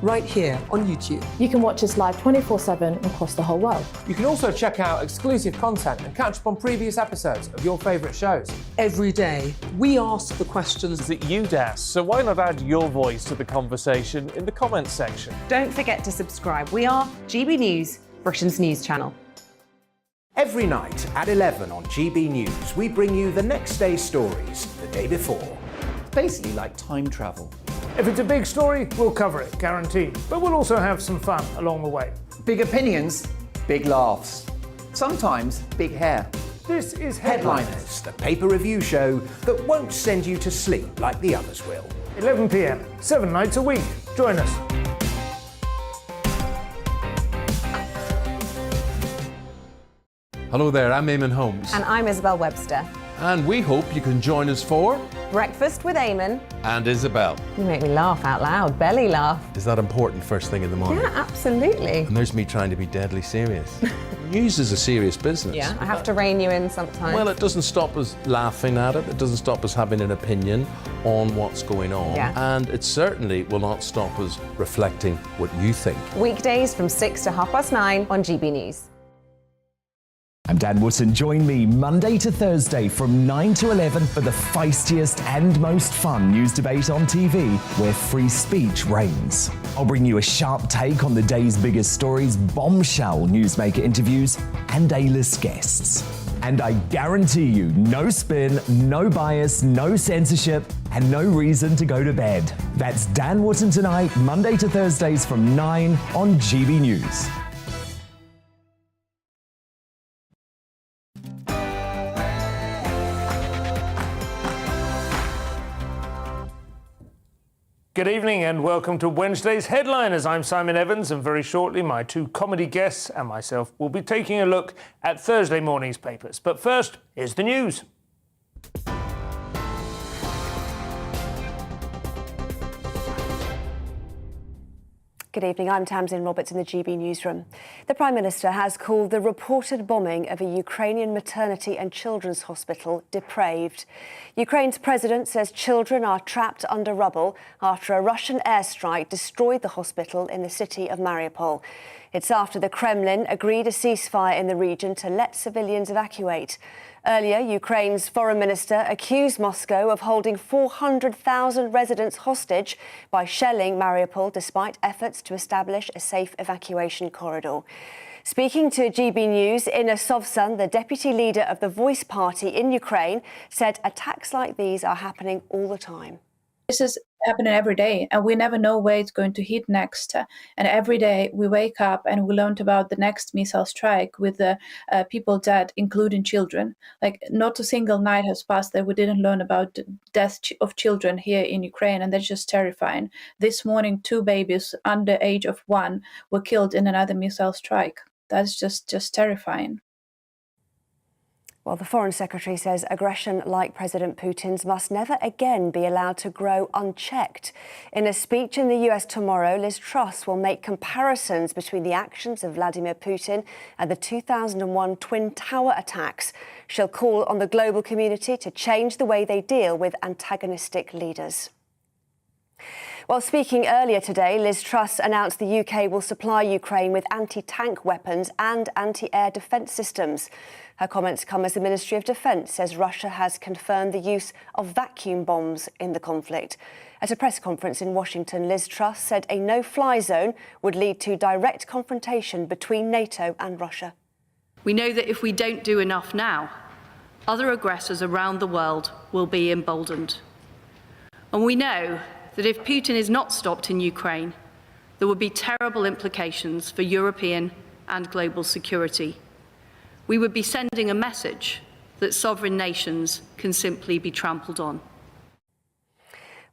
right here on YouTube. You can watch us live 24/7 across the whole world. You can also check out exclusive content and catch up on previous episodes of your favourite shows. Every day, we ask the questions that you'd ask, so why not add your voice to the conversation in the comments section? Don't forget to subscribe. We are GB News, Britain's news channel. Every night at 11 on GB News, we bring you the next day's stories the day before. It's basically like time travel. If it's a big story, we'll cover it, guaranteed. But we'll also have some fun along the way. Big opinions, big laughs. Sometimes big hair. This is Headliners, the paper review show that won't send you to sleep like the others will. 11 p.m, 7 nights a week. Join us. Hello there, I'm Eamon Holmes. And I'm Isabel Webster. And we hope you can join us for Breakfast with Eamon. And Isabel. You make me laugh out loud, belly laugh. Is that important first thing in the morning? Yeah, absolutely. And there's me trying to be deadly serious. News is a serious business. Yeah, I have to rein you in sometimes. Well, it doesn't stop us laughing at it. It doesn't stop us having an opinion on what's going on. Yeah. And it certainly will not stop us reflecting what you think. Weekdays from 6 to 9:30 on GB News. I'm Dan Wootton. Join me Monday to Thursday from 9 to 11 for the feistiest and most fun news debate on TV, where free speech reigns. I'll bring you a sharp take on the day's biggest stories, bombshell newsmaker interviews, and A-list guests. And I guarantee you, no spin, no bias, no censorship, and no reason to go to bed. That's Dan Wootton Tonight, Monday to Thursdays from 9 on GB News. Good evening and welcome to Wednesday's Headliners. I'm Simon Evans, and very shortly my two comedy guests and myself will be taking a look at Thursday morning's papers. But first, here's the news. Good evening, I'm Tamsin Roberts in the GB newsroom. The Prime Minister has called the reported bombing of a Ukrainian maternity and children's hospital depraved. Ukraine's president says children are trapped under rubble after a Russian airstrike destroyed the hospital in the city of Mariupol. It's after the Kremlin agreed a ceasefire in the region to let civilians evacuate. Earlier, Ukraine's foreign minister accused Moscow of holding 400,000 residents hostage by shelling Mariupol despite efforts to establish a safe evacuation corridor. Speaking to GB News, Inna Sovsun, the deputy leader of the Voice Party in Ukraine, said attacks like these are happening all the time. This is happening every day, and we never know where it's going to hit next. And every day we wake up and we learned about the next missile strike with people dead, including children. Like, not a single night has passed that we didn't learn about the death of children here in Ukraine, and that's just terrifying. This morning, 2 babies under the age of 1 were killed in another missile strike. That's just terrifying. Well, the Foreign Secretary says aggression like President Putin's must never again be allowed to grow unchecked. In a speech in the US tomorrow, Liz Truss will make comparisons between the actions of Vladimir Putin and the 2001 Twin Tower attacks. She'll call on the global community to change the way they deal with antagonistic leaders. Well, speaking earlier today, Liz Truss announced the UK will supply Ukraine with anti-tank weapons and anti-air defence systems. Her comments come as the Ministry of Defence says Russia has confirmed the use of vacuum bombs in the conflict. At a press conference in Washington, Liz Truss said a no-fly zone would lead to direct confrontation between NATO and Russia. We know that if we don't do enough now, other aggressors around the world will be emboldened. And we know that if Putin is not stopped in Ukraine, there would be terrible implications for European and global security. We would be sending a message that sovereign nations can simply be trampled on.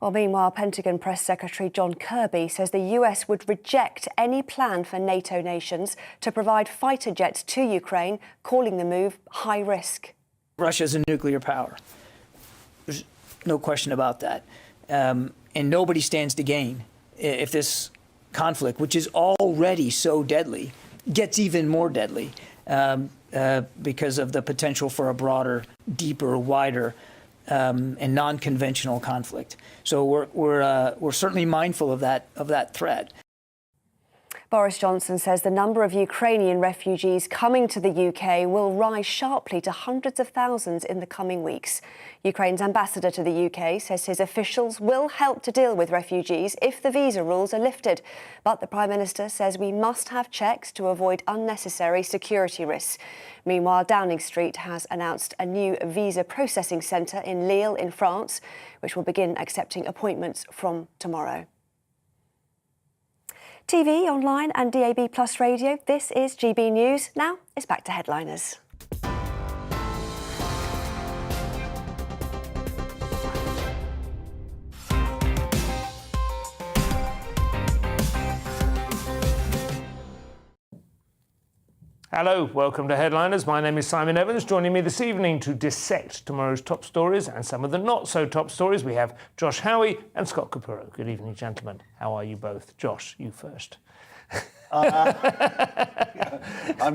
Well, meanwhile, Pentagon Press Secretary John Kirby says the US would reject any plan for NATO nations to provide fighter jets to Ukraine, calling the move high risk. Russia's a nuclear power. There's no question about that. And nobody stands to gain if this conflict, which is already so deadly, gets even more deadly because of the potential for a broader, deeper, wider, and non-conventional conflict. So we're certainly mindful of that threat. Boris Johnson says the number of Ukrainian refugees coming to the UK will rise sharply to hundreds of thousands in the coming weeks. Ukraine's ambassador to the UK says his officials will help to deal with refugees if the visa rules are lifted. But the Prime Minister says we must have checks to avoid unnecessary security risks. Meanwhile, Downing Street has announced a new visa processing centre in Lille in France, which will begin accepting appointments from tomorrow. TV, online and DAB+ radio, this is GB News. Now it's back to headliners. Hello, welcome to Headliners. My name is Simon Evans. Joining me this evening to dissect tomorrow's top stories and some of the not-so-top stories, we have Josh Howie and Scott Capurro. Good evening, gentlemen. How are you both? Josh, you first. I'm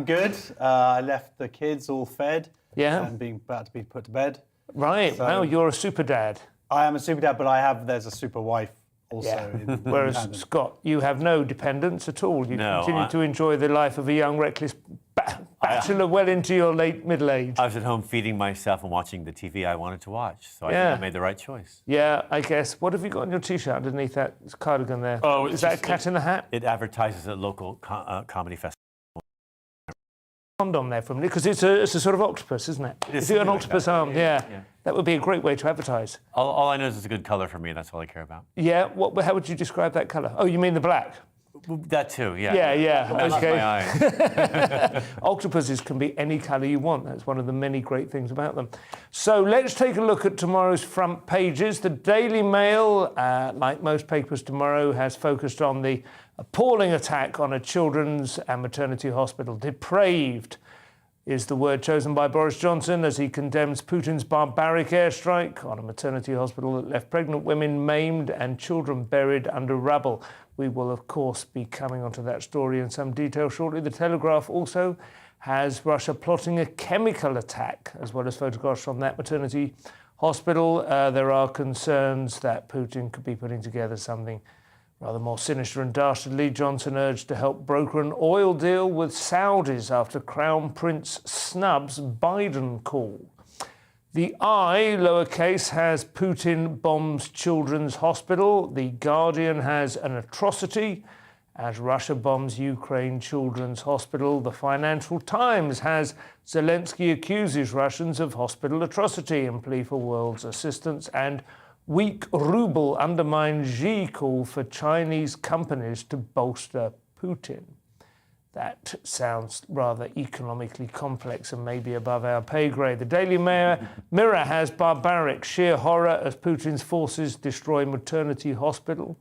good. I left the kids all fed. Yeah. And being about to be put to bed. Right. So, well, you're a super dad. I am a super dad, but there's a super wife also. Yeah. Whereas, Scott, you have no dependence at all. You continue to enjoy the life of a young, reckless bachelor well into your late middle age. I was at home feeding myself and watching the TV I wanted to watch, so I think I made the right choice. Yeah, I guess. What have you got on your T-shirt underneath that cardigan there? Oh, is that a cat in the hat? It advertises a local comedy festival. Condom there from because it's a sort of octopus, isn't it? Is it an octopus arm? Yeah. That would be a great way to advertise. All I know is it's a good colour for me. That's all I care about. Yeah. How would you describe that colour? Oh, you mean the black? That too, yeah. Yeah. Okay. My eyes. Octopuses can be any colour you want. That's one of the many great things about them. So let's take a look at tomorrow's front pages. The Daily Mail, like most papers tomorrow, has focused on the appalling attack on a children's and maternity hospital. Depraved is the word chosen by Boris Johnson as he condemns Putin's barbaric airstrike on a maternity hospital that left pregnant women maimed and children buried under rubble. We will, of course, be coming onto that story in some detail shortly. The Telegraph also has Russia plotting a chemical attack, as well as photographs from that maternity hospital. There are concerns that Putin could be putting together something rather more sinister and dastardly. Johnson urged to help broker an oil deal with Saudis after Crown Prince snubs Biden call. The I, lowercase, has Putin bombs children's hospital. The Guardian has an atrocity as Russia bombs Ukraine children's hospital. The Financial Times has Zelensky accuses Russians of hospital atrocity and plea for world's assistance. And weak ruble undermines Xi call for Chinese companies to bolster Putin. That sounds rather economically complex and maybe above our pay grade. The Daily Mirror has barbaric sheer horror as Putin's forces destroy maternity hospital.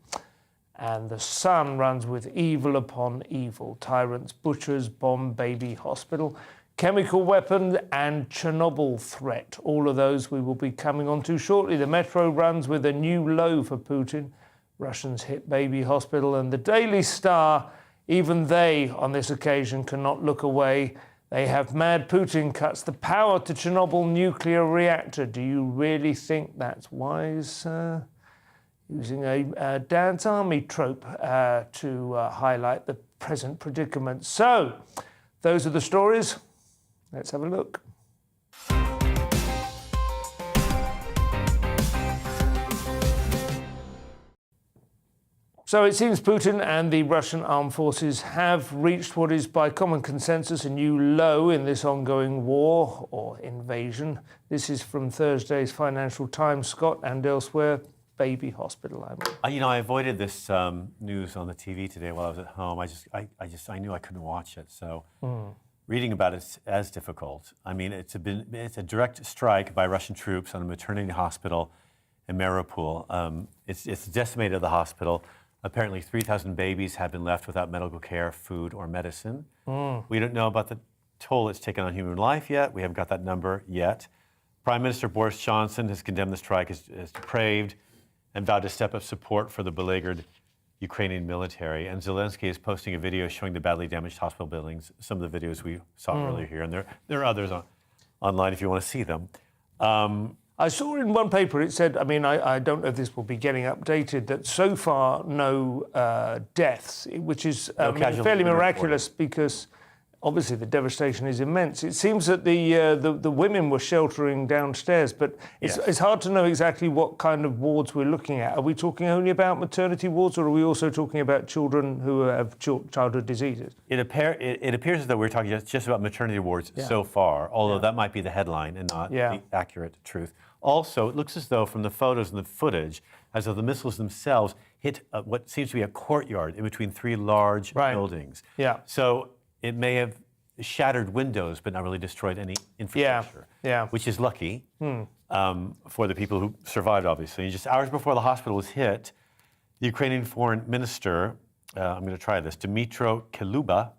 And The Sun runs with evil upon evil. Tyrants, butchers, bomb baby hospital, chemical weapon and Chernobyl threat. All of those we will be coming on to shortly. The Metro runs with a new low for Putin. Russians hit baby hospital. And the Daily Star, even they, on this occasion, cannot look away. They have Mad Putin cuts the power to Chernobyl nuclear reactor. Do you really think that's wise? Using a dance army trope to highlight the present predicament. So, those are the stories. Let's have a look. So it seems Putin and the Russian armed forces have reached what is by common consensus a new low in this ongoing war or invasion. This is from Thursday's Financial Times, Scott, and elsewhere. Baby hospital. I avoided this news on the TV today while I was at home. I knew I couldn't watch it. So reading about it's as difficult. I mean, it's a direct strike by Russian troops on a maternity hospital in Mariupol. It's decimated the hospital. Apparently 3,000 babies have been left without medical care, food, or medicine. We don't know about the toll it's taken on human life yet. We haven't got that number yet. Prime Minister Boris Johnson has condemned the strike as depraved and vowed to step up support for the beleaguered Ukrainian military. And Zelensky is posting a video showing the badly damaged hospital buildings, some of the videos we saw earlier here. And there are others online if you want to see them. I saw in one paper it said, I mean, I don't know if this will be getting updated, that so far no deaths, which is fairly miraculous because obviously the devastation is immense. It seems that the women were sheltering downstairs, but it's hard to know exactly what kind of wards we're looking at. Are we talking only about maternity wards, or are we also talking about children who have childhood diseases? It appears as though we're talking just about maternity wards so far, although that might be the headline and not the accurate truth. Also, it looks as though from the photos and the footage, as though the missiles themselves hit what seems to be a courtyard in between three large buildings. Yeah. So it may have shattered windows, but not really destroyed any infrastructure. Which is lucky for the people who survived, obviously. And just hours before the hospital was hit, the Ukrainian foreign minister, I'm going to try this, Dmytro Kuleba,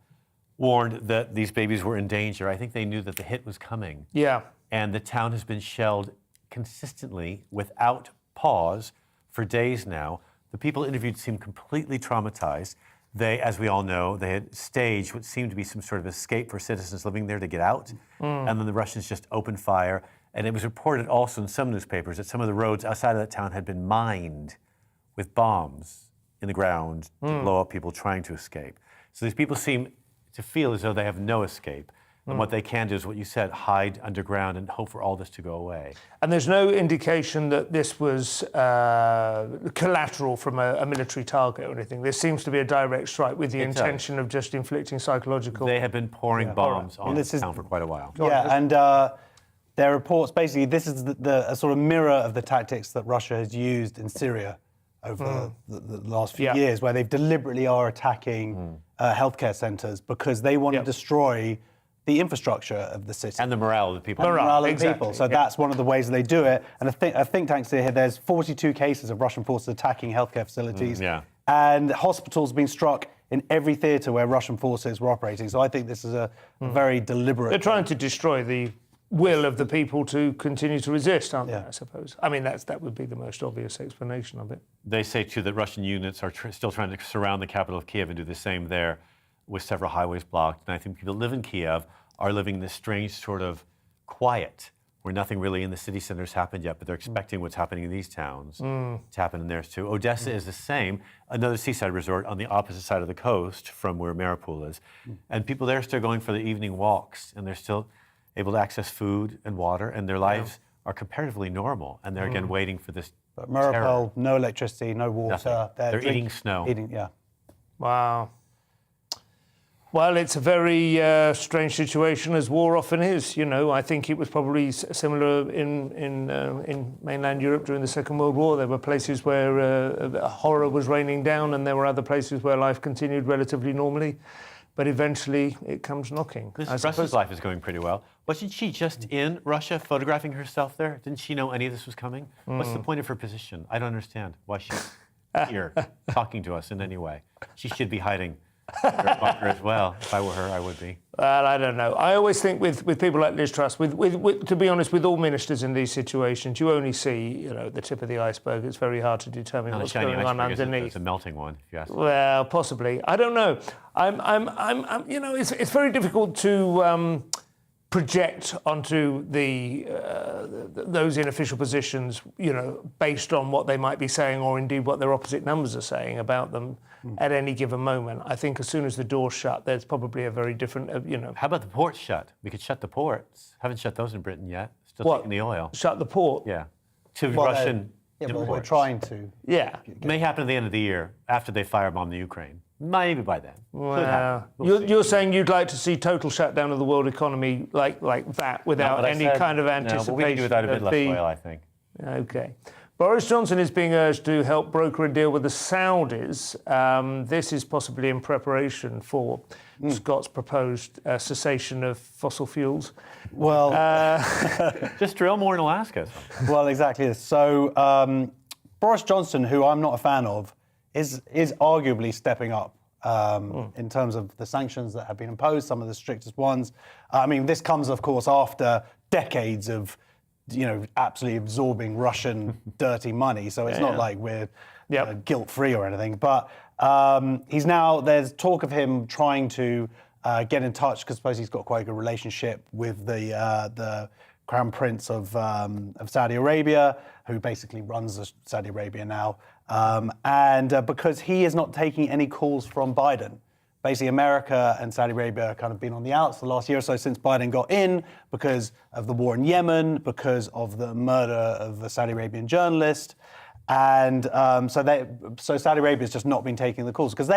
warned that these babies were in danger. I think they knew that the hit was coming. Yeah. And the town has been shelled consistently, without pause, for days now. The people interviewed seem completely traumatized. They, as we all know, they had staged what seemed to be some sort of escape for citizens living there to get out. And then the Russians just opened fire. And it was reported also in some newspapers that some of the roads outside of that town had been mined with bombs in the ground to blow up people trying to escape. So these people seem to feel as though they have no escape. And what they can do is what you said, hide underground and hope for all this to go away. And there's no indication that this was collateral from a military target or anything. This seems to be a direct strike with the intention of just inflicting psychological... They have been pouring bombs on this town for quite a while. Yeah, and their reports, basically, this is a sort of mirror of the tactics that Russia has used in Syria over the last few years, where they deliberately are attacking healthcare centres because they want to destroy the infrastructure of the city. And the morale of the people. Morale of the people. So that's one of the ways they do it. And a think tank said here there's 42 cases of Russian forces attacking healthcare facilities. And hospitals being struck in every theatre where Russian forces were operating. So I think this is a very deliberate... They're trying to destroy the will of the people to continue to resist, aren't they, I suppose? I mean, that would be the most obvious explanation of it. They say, too, that Russian units are still trying to surround the capital of Kiev and do the same there, with several highways blocked. And I think people who live in Kiev are living in this strange sort of quiet where nothing really in the city centers happened yet, but they're expecting what's happening in these towns to happen in theirs too. Odessa is the same, another seaside resort on the opposite side of the coast from where Mariupol is. And people there are still going for the evening walks, and they're still able to access food and water, and their lives are comparatively normal. And they're again waiting for this But Mariupol, no electricity, no water. They're eating snow. Wow. Well, it's a very strange situation, as war often is. You know, I think it was probably similar in mainland Europe during the Second World War. There were places where horror was raining down, and there were other places where life continued relatively normally. But eventually, it comes knocking. Russia's life is going pretty well. Wasn't she just in Russia photographing herself there? Didn't she know any of this was coming? What's the point of her position? I don't understand why she's here talking to us in any way. She should be hiding. As well. If I were her, I would be. Well, I don't know. I always think with people like Liz Truss, to be honest, with all ministers in these situations, you only see the tip of the iceberg. It's very hard to determine what's going on underneath. It's a melting one, if you ask me. Well, possibly. I don't know. It's very difficult to project onto those in official positions, based on what they might be saying, or indeed what their opposite numbers are saying about them at any given moment. I think as soon as the door's shut, there's probably a very different, How about the ports shut? We could shut the ports. Haven't shut those in Britain yet. Still taking the oil. Shut the port? Yeah. To Russian imports. We're trying to. Yeah. May happen at the end of the year, after they firebomb the Ukraine. Maybe by then. Well, you're saying you'd like to see total shutdown of the world economy like that, without any kind of anticipation? No, but we can do without a bit less oil, I think. Okay. Boris Johnson is being urged to help broker a deal with the Saudis. This is possibly in preparation for Scott's proposed cessation of fossil fuels. Well, just drill more in Alaska. Well, exactly. So Boris Johnson, who I'm not a fan of, is arguably stepping up in terms of the sanctions that have been imposed, some of the strictest ones. I mean, this comes, of course, after decades of absolutely absorbing Russian dirty money. So it's not like we're guilt-free or anything. But there's talk of him trying to get in touch, because I suppose he's got quite a good relationship with the Crown Prince of Saudi Arabia, who basically runs Saudi Arabia now, and because he is not taking any calls from Biden. Basically, America and Saudi Arabia have kind of been on the outs the last year or so since Biden got in because of the war in Yemen, because of the murder of a Saudi Arabian journalist. And so Saudi Arabia has just not been taking the calls because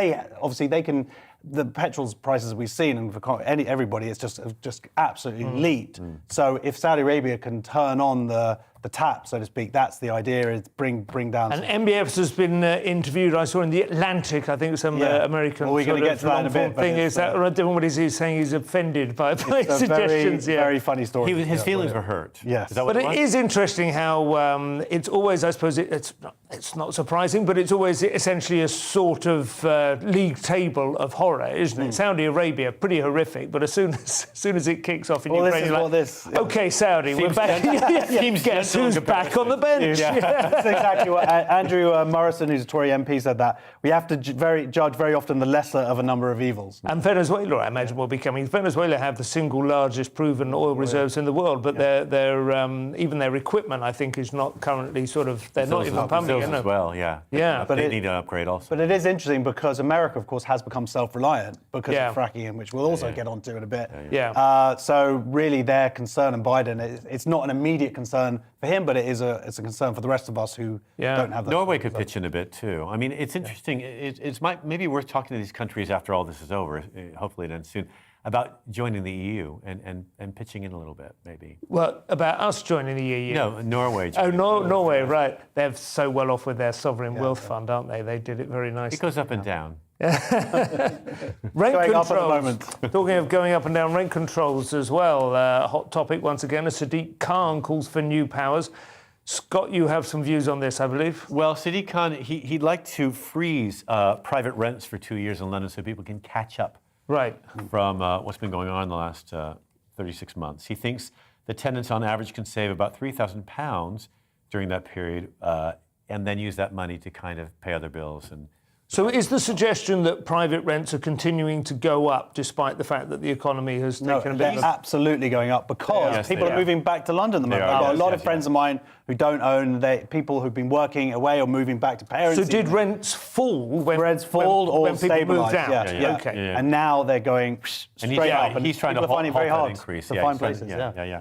the petrol prices we've seen and for everybody, it's just absolutely leaped. So if Saudi Arabia can turn on the tap, so to speak, that's the idea, is bring down. And MBF has been interviewed, I saw in The Atlantic, I think some American we're going to get to that in a bit. Thing. Is that right? What is he saying? He's offended by suggestions. Very funny story. His feelings were hurt. Yes. But it is interesting how it's always, I suppose, it's not surprising, but it's always essentially a sort of league table of horror, isn't it? Saudi Arabia, pretty horrific, but as soon as it kicks off in Ukraine, you're like, OK, Saudi, we're back. Guess who's back on the bench? Yeah. That's exactly what Andrew Morrison, who's a Tory MP, said, that we have to judge very often the lesser of a number of evils. And Venezuela, I imagine, will be coming. Venezuela have the single largest proven oil reserves in the world, but even their equipment, I think, is not currently they're not even pumping it. As well, yeah. But they need an upgrade also. But it is interesting because America, of course, has become self-reliant because of fracking, which we'll also get onto in a bit. So really their concern, and Biden, it's not an immediate concern for him, but it's a concern for the rest of us who don't have that. Norway could pitch in a bit too. I mean, it's interesting. It's maybe worth talking to these countries after all this is over, hopefully it ends soon, about joining the EU and pitching in a little bit, maybe. Well, about us joining the EU? No, Norway. Norway, right. They're so well off with their sovereign wealth fund, aren't they? They did it very nicely. It goes up and down. Rent going controls. up at the moment. Talking of going up and down, rent controls as well. Hot topic once again. Sadiq Khan calls for new powers. Scott, you have some views on this, I believe. Well, Sadiq Khan, he'd like to freeze private rents for 2 years in London so people can catch up from what's been going on in the last 36 months. He thinks the tenants on average can save about £3,000 during that period and then use that money to kind of pay other bills. And so is the suggestion that private rents are continuing to go up despite the fact that the economy has taken a bit of absolutely going up because people are moving back to London at the moment. I've got a lot of friends of mine who don't own, people who've been working away or moving back to parents. So did rents fall when people moved out? Okay. And now they're going straight up. And he's trying to halt that increase. To find places.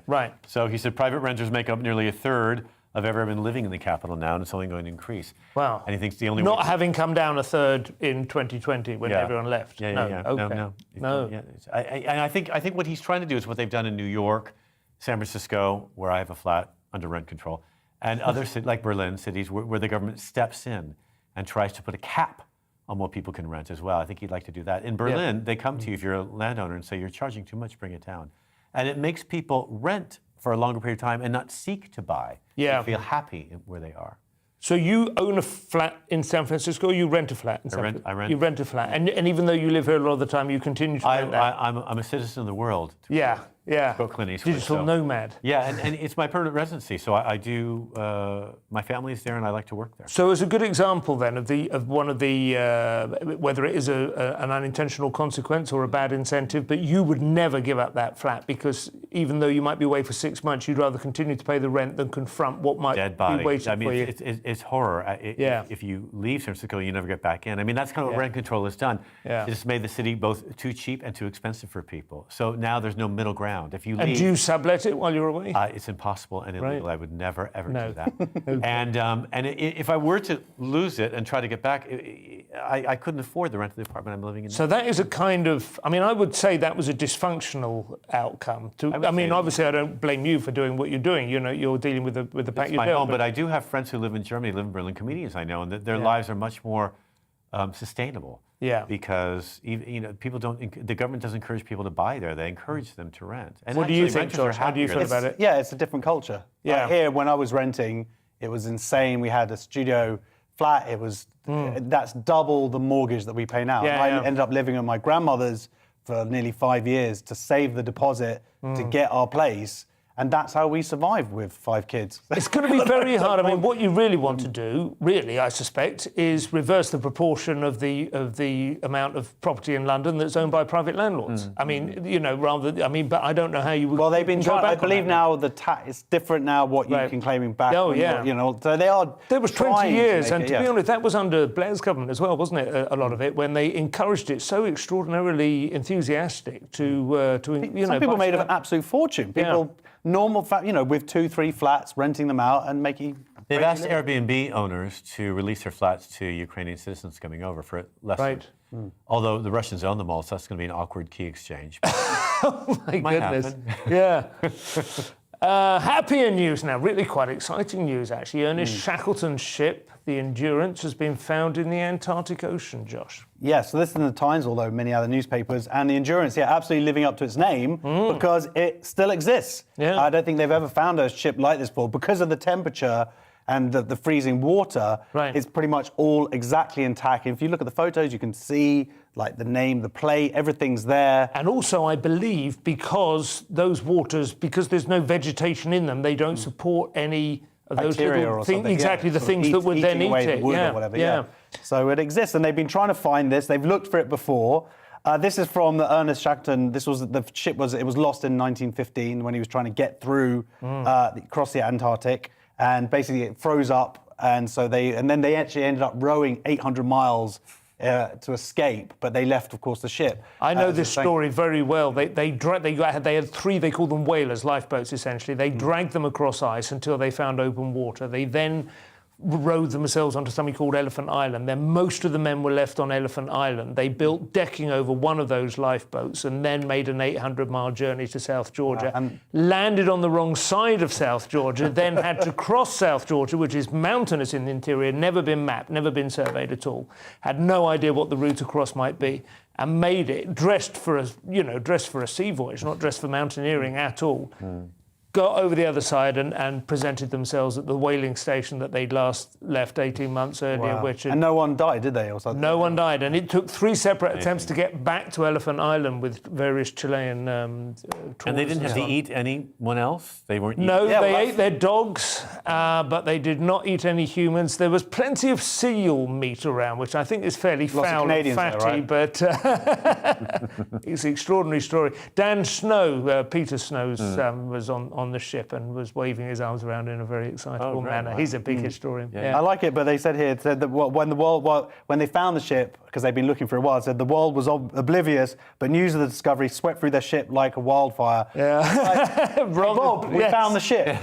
Right. So he said private renters make up nearly a third of everyone living in the capital now, and it's only going to increase. Wow. And he thinks the only not having come down a third in 2020 when everyone left. No. And I think what he's trying to do is what they've done in New York, San Francisco, where I have a flat under rent control, and other cities like Berlin, cities where the government steps in and tries to put a cap on what people can rent as well. I think he'd like to do that. In Berlin, they come to you if you're a landowner and say, you're charging too much, bring it down. And it makes people rent for a longer period of time and not seek to buy. They feel happy where they are. So you own a flat in San Francisco, or you rent a flat in San Francisco? I rent. You rent a flat, and even though you live here a lot of the time, you continue to rent that? I'm a citizen of the world. Digital nomad. Yeah, and it's my permanent residency, so I do. My family's there, and I like to work there. So, as a good example, then, of one of the whether it is an unintentional consequence or a bad incentive, but you would never give up that flat because even though you might be away for 6 months, you'd rather continue to pay the rent than confront what might be waiting for you. It's horror. If you leave San Francisco, you never get back in. I mean, that's kind of what rent control has done. It's made the city both too cheap and too expensive for people. So now there's no middle ground. If you leave, and do you sublet it while you're away? It's impossible and illegal. I would never ever do that. And if I were to lose it and try to get back, I couldn't afford the rent of the apartment I'm living in. So that is a kind of. I mean, I would say that was a dysfunctional outcome. Obviously, I don't blame you for doing what you're doing. You know, you're dealing with the pack my home, but I do have friends who live in Germany, live in Berlin, comedians I know, and their lives are much more sustainable. Because people don't. The government doesn't encourage people to buy there; they encourage them to rent. And what do you think, George? How do you feel about it? Yeah, it's a different culture. Here, when I was renting, it was insane. We had a studio flat. It was that's double the mortgage that we pay now. I ended up living at my grandmother's for nearly 5 years to save the deposit to get our place. And that's how we survive with 5 kids. It's going to be very hard. I mean, what you really want to do, really, I suspect, is reverse the proportion of the amount of property in London that's owned by private landlords. I mean, you know, but I don't know how you would. Well, they've been trying. I believe now it's different now. What you can claim back. Oh yeah. You know, so they are. There was 20 years, and to be honest, that was under Blair's government as well, wasn't it? A lot of it, when they encouraged it so extraordinarily enthusiastic to you know. Some people made an absolute fortune. People. Normal, with 2-3 flats, renting them out and making. They've asked Airbnb owners to release their flats to Ukrainian citizens coming over for less. Right. Although the Russians own them all, so that's going to be an awkward key exchange. Oh my goodness! Yeah. Happier news now. Really quite exciting news, actually. Ernest Shackleton's ship, the Endurance, has been found in the Antarctic Ocean. Josh. Yeah, so this is in the Times, although many other newspapers, and the Endurance, absolutely living up to its name because it still exists. Yeah. I don't think they've ever found a ship like this before because of the temperature and the freezing water. Right. It's pretty much all exactly intact. If you look at the photos, you can see like the name, the plate, everything's there. And also, I believe, because those waters, because there's no vegetation in them, they don't support any of those little things. Exactly, the things that would then eat it. Wood or whatever, So it exists, and they've been trying to find this. They've looked for it before. This is from the Ernest Shackleton. It was lost in 1915 when he was trying to get through across the Antarctic, and basically it froze up, and then they actually ended up rowing 800 miles to escape, but they left, of course, the ship. I know this story very well. They had 3. They called them whalers, lifeboats, essentially. They dragged them across ice until they found open water. They then rowed themselves onto something called Elephant Island. Then most of the men were left on Elephant Island. They built decking over one of those lifeboats and then made an 800-mile journey to South Georgia, landed on the wrong side of South Georgia, then had to cross South Georgia, which is mountainous in the interior, never been mapped, never been surveyed at all, had no idea what the route across might be, and made it, dressed for a sea voyage, not dressed for mountaineering at all. Got over the other side and presented themselves at the whaling station that they'd last left 18 months earlier. Wow. And no one died, did they? Or something? No one died. And it took 3 separate attempts to get back to Elephant Island with various Chilean and they didn't have to eat anyone else? They weren't eating? No, they ate their dogs, but they did not eat any humans. There was plenty of seal meat around, which I think is fairly foul and fatty, but it's an extraordinary story. Dan Snow, Peter Snow's, was on the ship and was waving his arms around in a very excitable manner. Wow. He's a big historian. I like it, but they said that when they found the ship, because they've been looking for a while, said the world was oblivious, but news of the discovery swept through their ship like a wildfire. Yeah. Wrong. Hey Bob, we found the ship. It's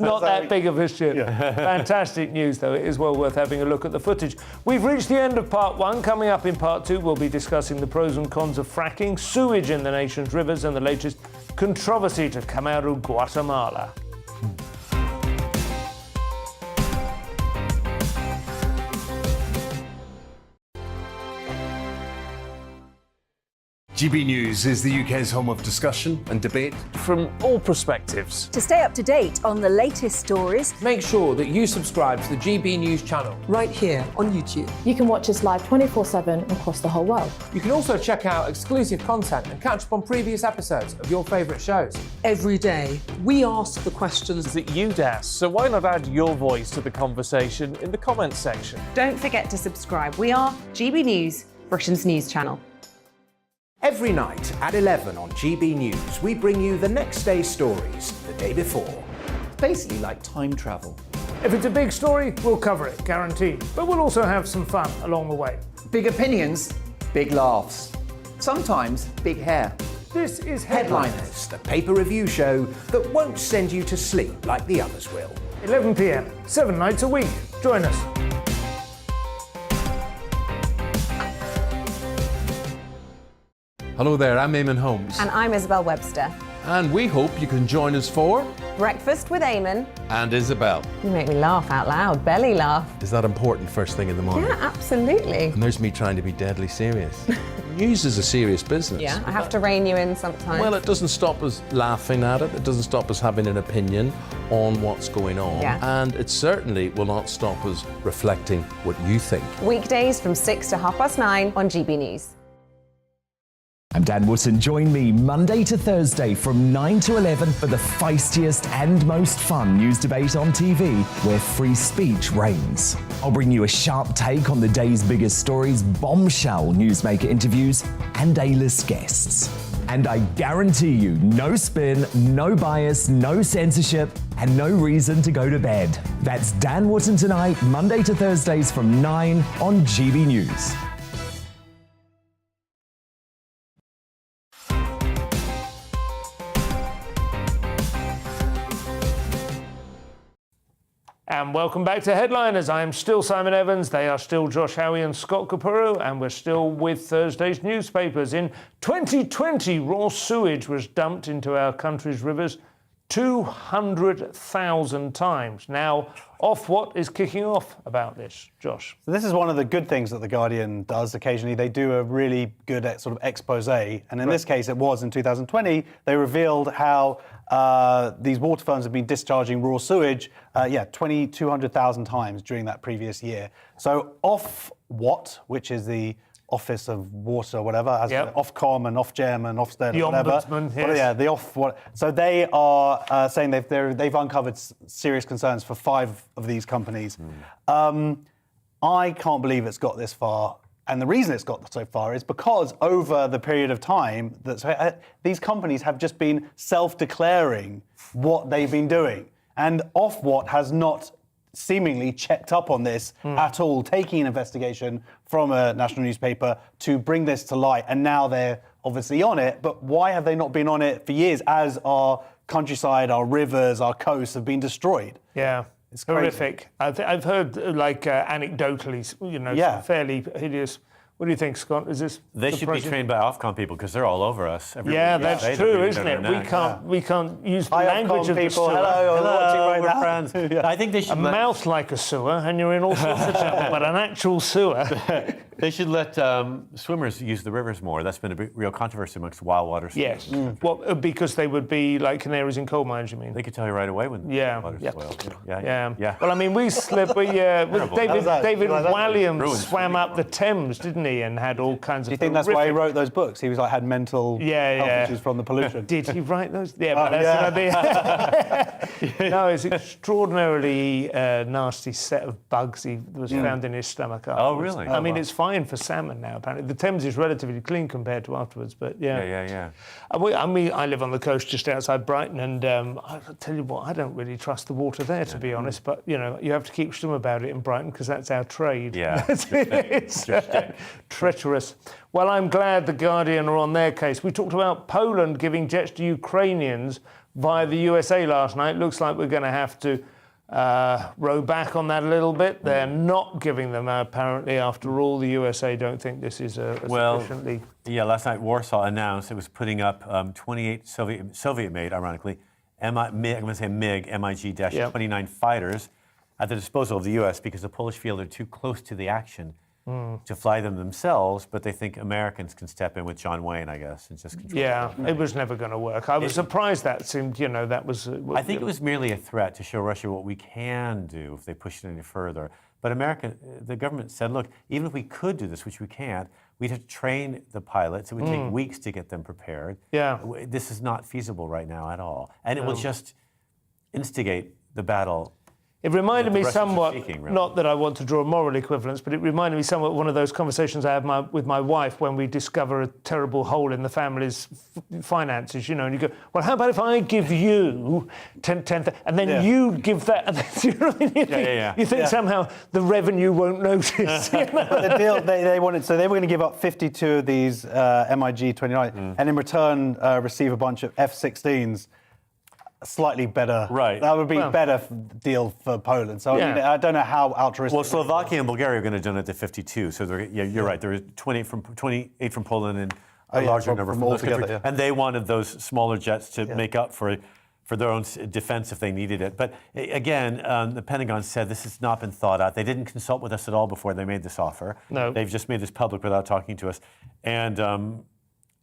not that big of a ship. Yeah. Fantastic news, though. It is well worth having a look at the footage. We've reached the end of part 1. Coming up in part 2, we'll be discussing the pros and cons of fracking, sewage in the nation's rivers, and the latest controversy to come out of Guatemala. GB News is the UK's home of discussion and debate from all perspectives. To stay up to date on the latest stories, make sure that you subscribe to the GB News channel right here on YouTube. You can watch us live 24/7 across the whole world. You can also check out exclusive content and catch up on previous episodes of your favourite shows. Every day, we ask the questions that you'd ask. So why not add your voice to the conversation in the comments section? Don't forget to subscribe. We are GB News, Britain's news channel. Every night at 11 on GB News, we bring you the next day's stories the day before. It's basically like time travel. If it's a big story, we'll cover it, guaranteed. But we'll also have some fun along the way. Big opinions, big laughs. Sometimes big hair. This is Headliners, the paper review show that won't send you to sleep like the others will. 11 p.m, 7 nights a week. Join us. Hello there, I'm Eamon Holmes. And I'm Isabel Webster. And we hope you can join us for Breakfast with Eamon and Isabel. You make me laugh out loud, belly laugh. Is that important first thing in the morning? Yeah, absolutely. And there's me trying to be deadly serious. News is a serious business. Yeah, I have to rein you in sometimes. Well, it doesn't stop us laughing at it. It doesn't stop us having an opinion on what's going on. Yeah. And it certainly will not stop us reflecting what you think. Weekdays from 6 to 9:30 on GB News. I'm Dan Wootton. Join me Monday to Thursday from 9 to 11 for the feistiest and most fun news debate on TV, where free speech reigns. I'll bring you a sharp take on the day's biggest stories, bombshell newsmaker interviews, and A-list guests. And I guarantee you, no spin, no bias, no censorship, and no reason to go to bed. That's Dan Wootton Tonight, Monday to Thursdays from 9 on GB News. And welcome back to Headliners. I am still Simon Evans. They are still Josh Howie and Scott Capurro, and we're still with Thursday's newspapers. In 2020, raw sewage was dumped into our country's rivers 200,000 times. Now, Ofwat is kicking off about this. Josh. So this is one of the good things that The Guardian does occasionally. They do a really good sort of expose, and in this case it was in 2020. They revealed how these water firms have been discharging raw sewage 200,000 times during that previous year. So Ofwat, which is the Office of Water, whatever, as Ofcom and Ofgem and Ofsted, the whatever. Ombudsman, yes. Well, yeah, the Ofwat. So they are saying they've uncovered serious concerns for 5 of these companies. I can't believe it's got this far. And the reason it's got so far is because over the period of time, these companies have just been self-declaring what they've been doing. And Ofwat has not seemingly checked up on this at all, taking an investigation from a national newspaper to bring this to light. And now they're obviously on it. But why have they not been on it for years as our countryside, our rivers, our coasts have been destroyed? Yeah. It's horrific. I've heard, anecdotally, some fairly hideous. What do you think, Scott? Is this? They should be trained by Ofcom people because they're all over us. Yeah, that's true, isn't it? We can't use the language of the sewer. Hello, watching right now. Friends. I think they should mouth like a sewer, and you're in all sorts of trouble. But an actual sewer. They should let swimmers use the rivers more. That's been a real controversy amongst wild water swimmers. Yes. Well, because they would be like canaries in coal mines, you mean? They could tell you right away when the water's spoiled. Yeah. Well, I mean, we slipped. David Walliams swam up the Thames, didn't he, and had all kinds of. Do you think that's why he wrote those books? He was had mental health issues from the pollution. Did he write those? Yeah, but that's another. No, it's an extraordinarily nasty set of bugs he was found in his stomach. Oh, really? I mean, it's fine for salmon now, apparently. The Thames is relatively clean compared to afterwards, but Yeah. I mean, I live on the coast just outside Brighton, and I'll tell you what, I don't really trust the water there, to be honest, but, you have to keep stum about it in Brighton because that's our trade. Yeah. It's treacherous. Well, I'm glad The Guardian are on their case. We talked about Poland giving jets to Ukrainians via the USA last night. Looks like we're going to have to row back on that a little bit. They're not giving them, apparently, after all. The USA don't think this is sufficiently... Yeah, last night Warsaw announced it was putting up 28 Soviet-made, ironically, MiG-29 fighters at the disposal of the U.S. because the Polish feel they're too close to the action to fly them themselves, but they think Americans can step in with John Wayne, I guess, and just control them. It was never going to work. I was surprised that seemed, that was... I think it was merely a threat to show Russia what we can do if they push it any further. But the government said, look, even if we could do this, which we can't, we'd have to train the pilots. It would take weeks to get them prepared. Yeah. This is not feasible right now at all. And it will just instigate the battle. It reminded me somewhat, not that I want to draw a moral equivalence, but it reminded me somewhat of one of those conversations I had with my wife when we discover a terrible hole in the family's finances, and you go, well, how about if I give you 10,000, and then you give that, and then, you know what I mean? You think somehow the revenue won't notice. But the deal they wanted, so they were going to give up 52 of these MiG-29, and in return receive a bunch of F-16s. Slightly better. Right. That would be a better deal for Poland. So I mean, I don't know how altruistic. Well, Slovakia and Bulgaria are going to donate the 52. So you're right. There are 28 from Poland and a larger number from those countries. And they wanted those smaller jets to make up for their own defense if they needed it. But again, the Pentagon said this has not been thought out. They didn't consult with us at all before they made this offer. No. They've just made this public without talking to us. And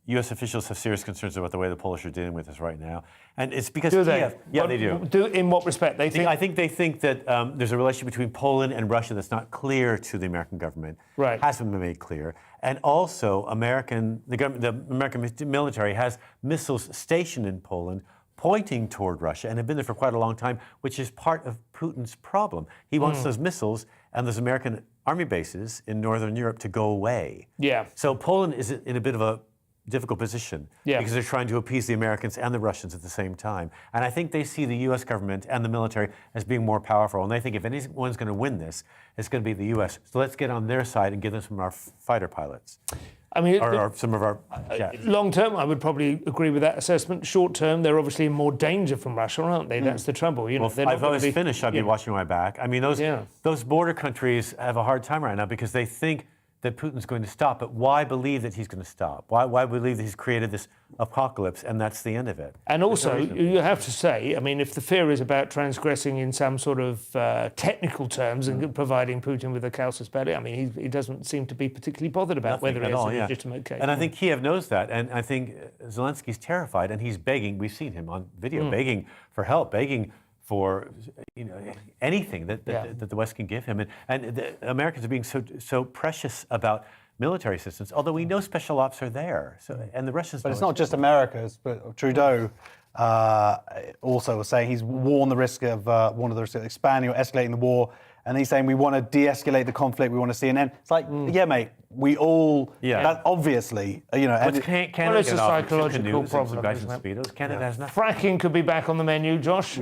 U.S. officials have serious concerns about the way the Polish are dealing with this right now, and it's because Do Kiev, they? they do. In what respect? They think? I think they think that there's a relationship between Poland and Russia that's not clear to the American government. Right. Hasn't been made clear, and also the American military has missiles stationed in Poland, pointing toward Russia, and have been there for quite a long time, which is part of Putin's problem. He wants those missiles and those American army bases in Northern Europe to go away. Yeah. So Poland is in a bit of a difficult position because they're trying to appease the Americans and the Russians at the same time. And I think they see the U.S. government and the military as being more powerful. And they think if anyone's going to win this, it's going to be the U.S. So let's get on their side and give them some of our fighter pilots. I mean, or some of our jets. Long term, I would probably agree with that assessment. Short term, they're obviously in more danger from Russia, aren't they? That's the trouble. You know, Well, if I was finished, I'd be watching my back. I mean, those border countries have a hard time right now because they think that Putin's going to stop. But why believe that he's going to stop? Why believe that he's created this apocalypse and that's the end of it? And also, you have to say, I mean, if the fear is about transgressing in some sort of technical terms and providing Putin with a casus belli, I mean, he doesn't seem to be particularly bothered about whether it's a legitimate case. And I think Kiev knows that. And I think Zelensky's terrified and he's begging. We've seen him on video begging for help, begging for anything that the West can give him, and the Americans are being so precious about military assistance. Although we know special ops are there, and the Russians. But it's not just America's. But Trudeau also was saying he's warned the risk of expanding or escalating the war. And he's saying we want to de-escalate the conflict. We want to see an end. It's like, yeah, mate, we all. Yeah. That obviously, Canada it's a psychological problem. Canada has nothing. Fracking could be back on the menu, Josh.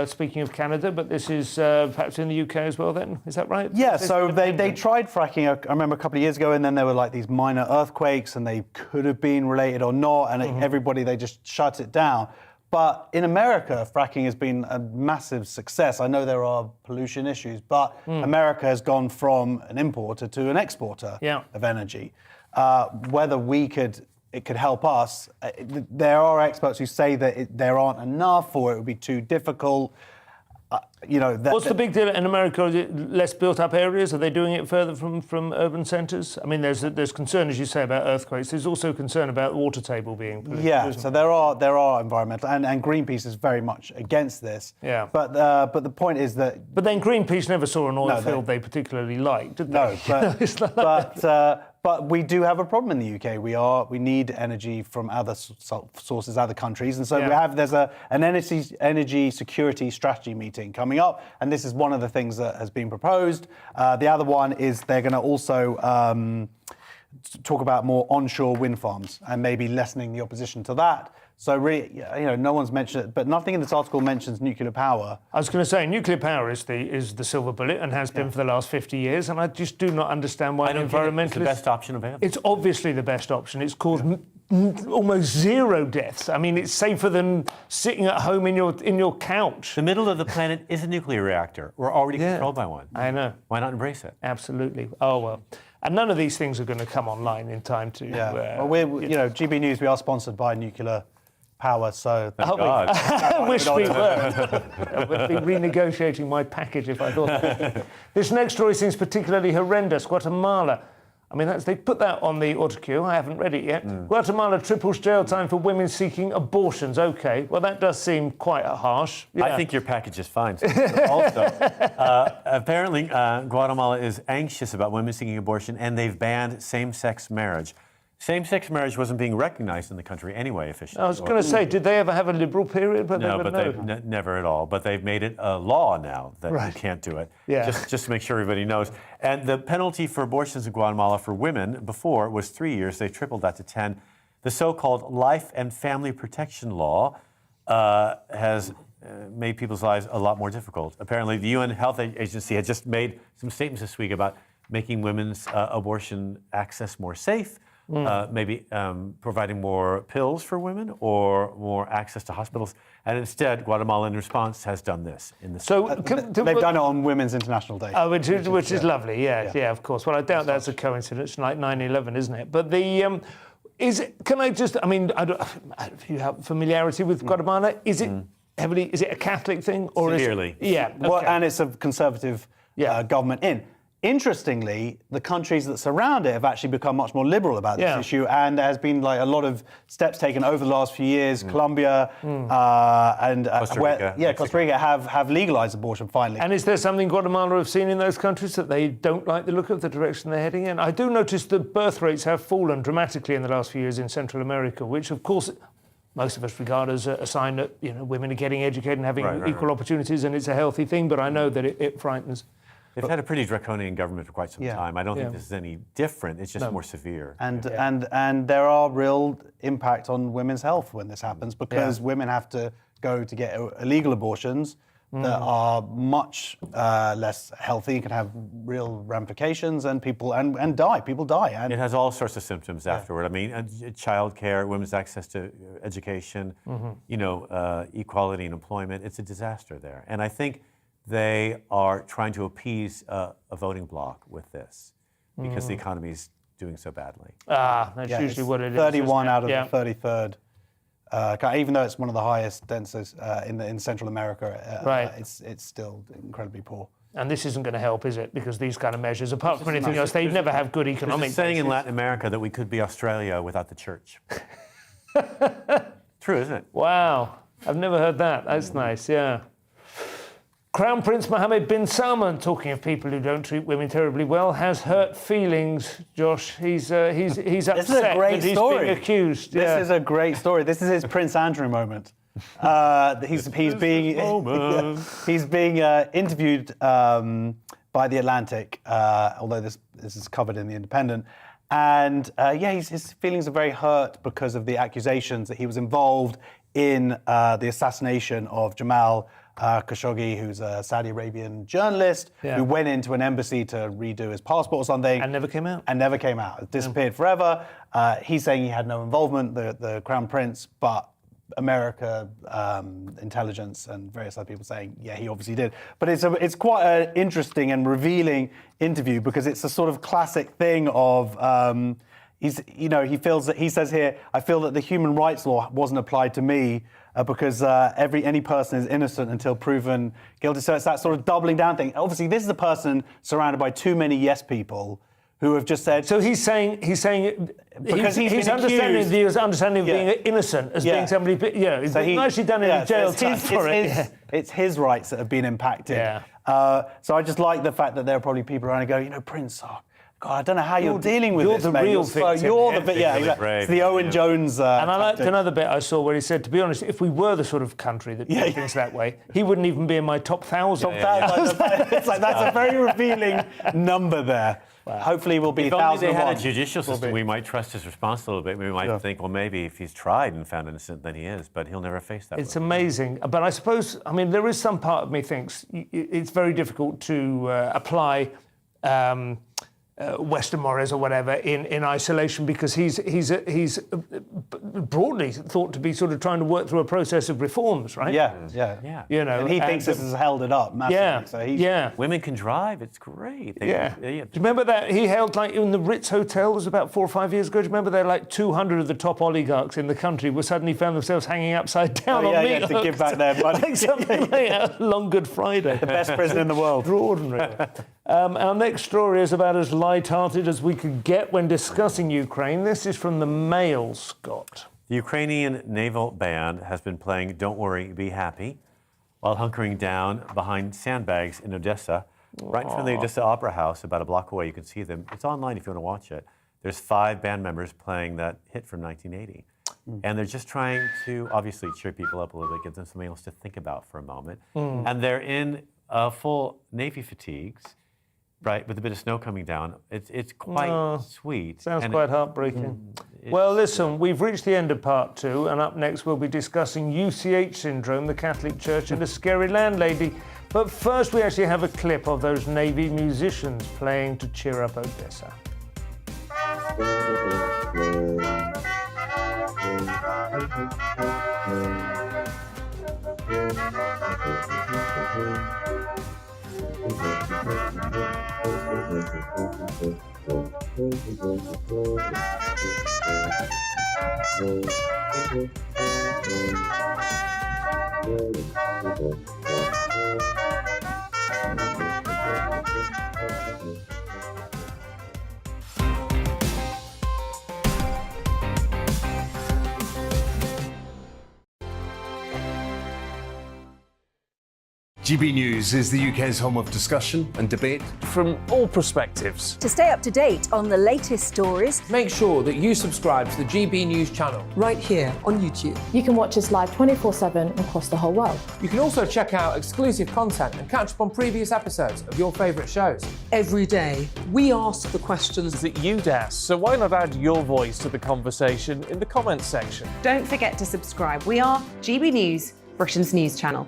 Speaking of Canada, but this is perhaps in the UK as well. Then is that right? Yeah. So they tried fracking. I remember a couple of years ago, and then there were like these minor earthquakes, and they could have been related or not, and everybody they just shut it down. But in America, fracking has been a massive success. I know there are pollution issues, but America has gone from an importer to an exporter of energy. Whether it could help us, there are experts who say that there aren't enough or it would be too difficult. What's the big deal in America? Is it less built-up areas? Are they doing it further from urban centres? I mean, there's concern, as you say, about earthquakes. There's also concern about the water table being polluted. Yeah, so there are environmental, and Greenpeace is very much against this. Yeah. But the point is that. But then Greenpeace never saw an oil field they particularly liked, did they? No, but we do have a problem in the UK. We need energy from other sources, other countries, and so there's an energy security strategy meeting coming up, and this is one of the things that has been proposed. The other one is they're going to also talk about more onshore wind farms and maybe lessening the opposition to that. So really, no one's mentioned it, but nothing in this article mentions nuclear power. I was going to say, nuclear power is the silver bullet and has been for the last 50 years, and I just do not understand why environmentalists... It's the best option available. It's obviously the best option. It's caused almost zero deaths. I mean, it's safer than sitting at home in your couch. The middle of the planet is a nuclear reactor. We're already controlled by one. I know. Why not embrace it? Absolutely. Oh, well. And none of these things are going to come online in time to... GB News, we are sponsored by nuclear power, so... Thank God. I wish we were. I would be renegotiating my package if I thought... This next story seems particularly horrendous. Guatemala. I mean, they put that on the autocue. I haven't read it yet. Guatemala triples jail time for women seeking abortions. OK, well, that does seem quite harsh. Yeah. I think your package is fine. Also, apparently, Guatemala is anxious about women seeking abortion, and they've banned same-sex marriage. Same-sex marriage wasn't being recognized in the country anyway, officially. I was going to say, did they ever have a liberal period? No, never at all. But they've made it a law now that you can't do it. Yeah. Just to make sure everybody knows. And the penalty for abortions in Guatemala for women before was 3 years. They tripled that to 10. The so-called Life and Family Protection Law has made people's lives a lot more difficult. Apparently, the UN Health Agency had just made some statements this week about making women's abortion access more safe. Maybe providing more pills for women or more access to hospitals. And instead, Guatemala, in response, has done this. They've done it on Women's International Day. Which is lovely, yeah, of course. Well, I doubt that's a coincidence, like 9/11, isn't it? But if you have familiarity with Guatemala, is it heavily, is it a Catholic thing? Or Severely. Yeah. Well, and it's a conservative government in. Interestingly, the countries that surround it have actually become much more liberal about this issue, and there has been like a lot of steps taken over the last few years. Colombia and Costa Rica, Costa Rica have legalized abortion finally. And is there something Guatemala have seen in those countries that they don't like the look of the direction they're heading in? I do notice that birth rates have fallen dramatically in the last few years in Central America, which of course most of us regard as a sign that women are getting educated and having equal opportunities, and it's a healthy thing. But I know that it frightens. They've had a pretty draconian government for quite some time. I don't think this is any different. It's just more severe. And there are real impact on women's health when this happens, because women have to go to get illegal abortions that are much less healthy, can have real ramifications, and people die. People die. And it has all sorts of symptoms afterward. I mean, childcare, women's access to education, equality in employment. It's a disaster there. And I think they are trying to appease a voting bloc with this because the economy is doing so badly. That's usually what it is. 31 out of the 33rd. Even though it's one of the highest denses in Central America, it's still incredibly poor. And this isn't going to help, is it? Because these kind of measures, apart from anything else, they never have good economic. There's a saying in Latin America that we could be Australia without the church. True, isn't it? Wow, I've never heard that. That's nice, yeah. Crown Prince Mohammed bin Salman, talking of people who don't treat women terribly well, has hurt feelings. Josh, he's upset this is a great that story. He's being accused. This is a great story. This is his Prince Andrew moment. He's being interviewed by The Atlantic, although this is covered in The Independent. And his feelings are very hurt because of the accusations that he was involved in the assassination of Jamal Khashoggi, who's a Saudi Arabian journalist who went into an embassy to redo his passport or something. And never came out. It disappeared forever. He's saying he had no involvement, the Crown Prince, but America, intelligence, and various other people saying, he obviously did. But it's quite an interesting and revealing interview, because it's a sort of classic thing of he says here, I feel that the human rights law wasn't applied to me because any person is innocent until proven guilty. So it's that sort of doubling down thing. Obviously, this is a person surrounded by too many yes people who have just said. So he's saying because he's understanding of being innocent as being somebody. He's not actually done any jail time for it. It's his rights that have been impacted. So I just like the fact that there are probably people around and go, Prince, God, I don't know how you're dealing with this, mate. Real victim. You're the exactly. It's the Owen Jones. And I liked another bit I saw where he said, to be honest, if we were the sort of country that did things that way, he wouldn't even be in my top 1,000. It's like that's a very revealing number there. Wow. Hopefully, we'll be 1,001. If only they had a judicial system, we might trust his response a little bit. We might think, well, maybe if he's tried and found innocent, then he is, but he'll never face that. It's amazing. But I suppose, there is some part of me thinks it's very difficult to apply Western mores or whatever in isolation, because he's broadly thought to be sort of trying to work through a process of reforms, right? Yeah. And he thinks this has held it up massively. Women can drive. It's great. Do you remember that he held, like, in the Ritz Hotel, it was about 4 or 5 years ago? Do you remember there, like, 200 of the top oligarchs in the country were suddenly found themselves hanging upside down on meat hooks, to give back their money. Like something like a long Good Friday. The best prison in the world. Extraordinary. Our next story is about as light-hearted as we could get when discussing Ukraine. This is from the Mail, Scott. The Ukrainian naval band has been playing Don't Worry, Be Happy while hunkering down behind sandbags in Odessa, right in front of the Odessa Opera House, about a block away. You can see them. It's online if you want to watch it. There's 5 band members playing that hit from 1980. And they're just trying to, obviously, cheer people up a little bit, give them something else to think about for a moment. And they're in full Navy fatigues, right, with a bit of snow coming down. It's quite sweet. Sounds quite heartbreaking. Well, listen, we've reached the end of part 2, and up next we'll be discussing UCH syndrome, the Catholic Church, and a scary landlady. But first, we actually have a clip of those Navy musicians playing to cheer up Odessa. GB News is the UK's home of discussion and debate. From all perspectives. To stay up to date on the latest stories, Make sure that you subscribe to the GB News channel. right here on YouTube. You can watch us live 24/7 across the whole world. You can also check out exclusive content and catch up on previous episodes of your favourite shows. Every day, we ask the questions That you'd ask. So why not add your voice to the conversation in the comments section? Don't forget to subscribe. We are GB News, Britain's news channel.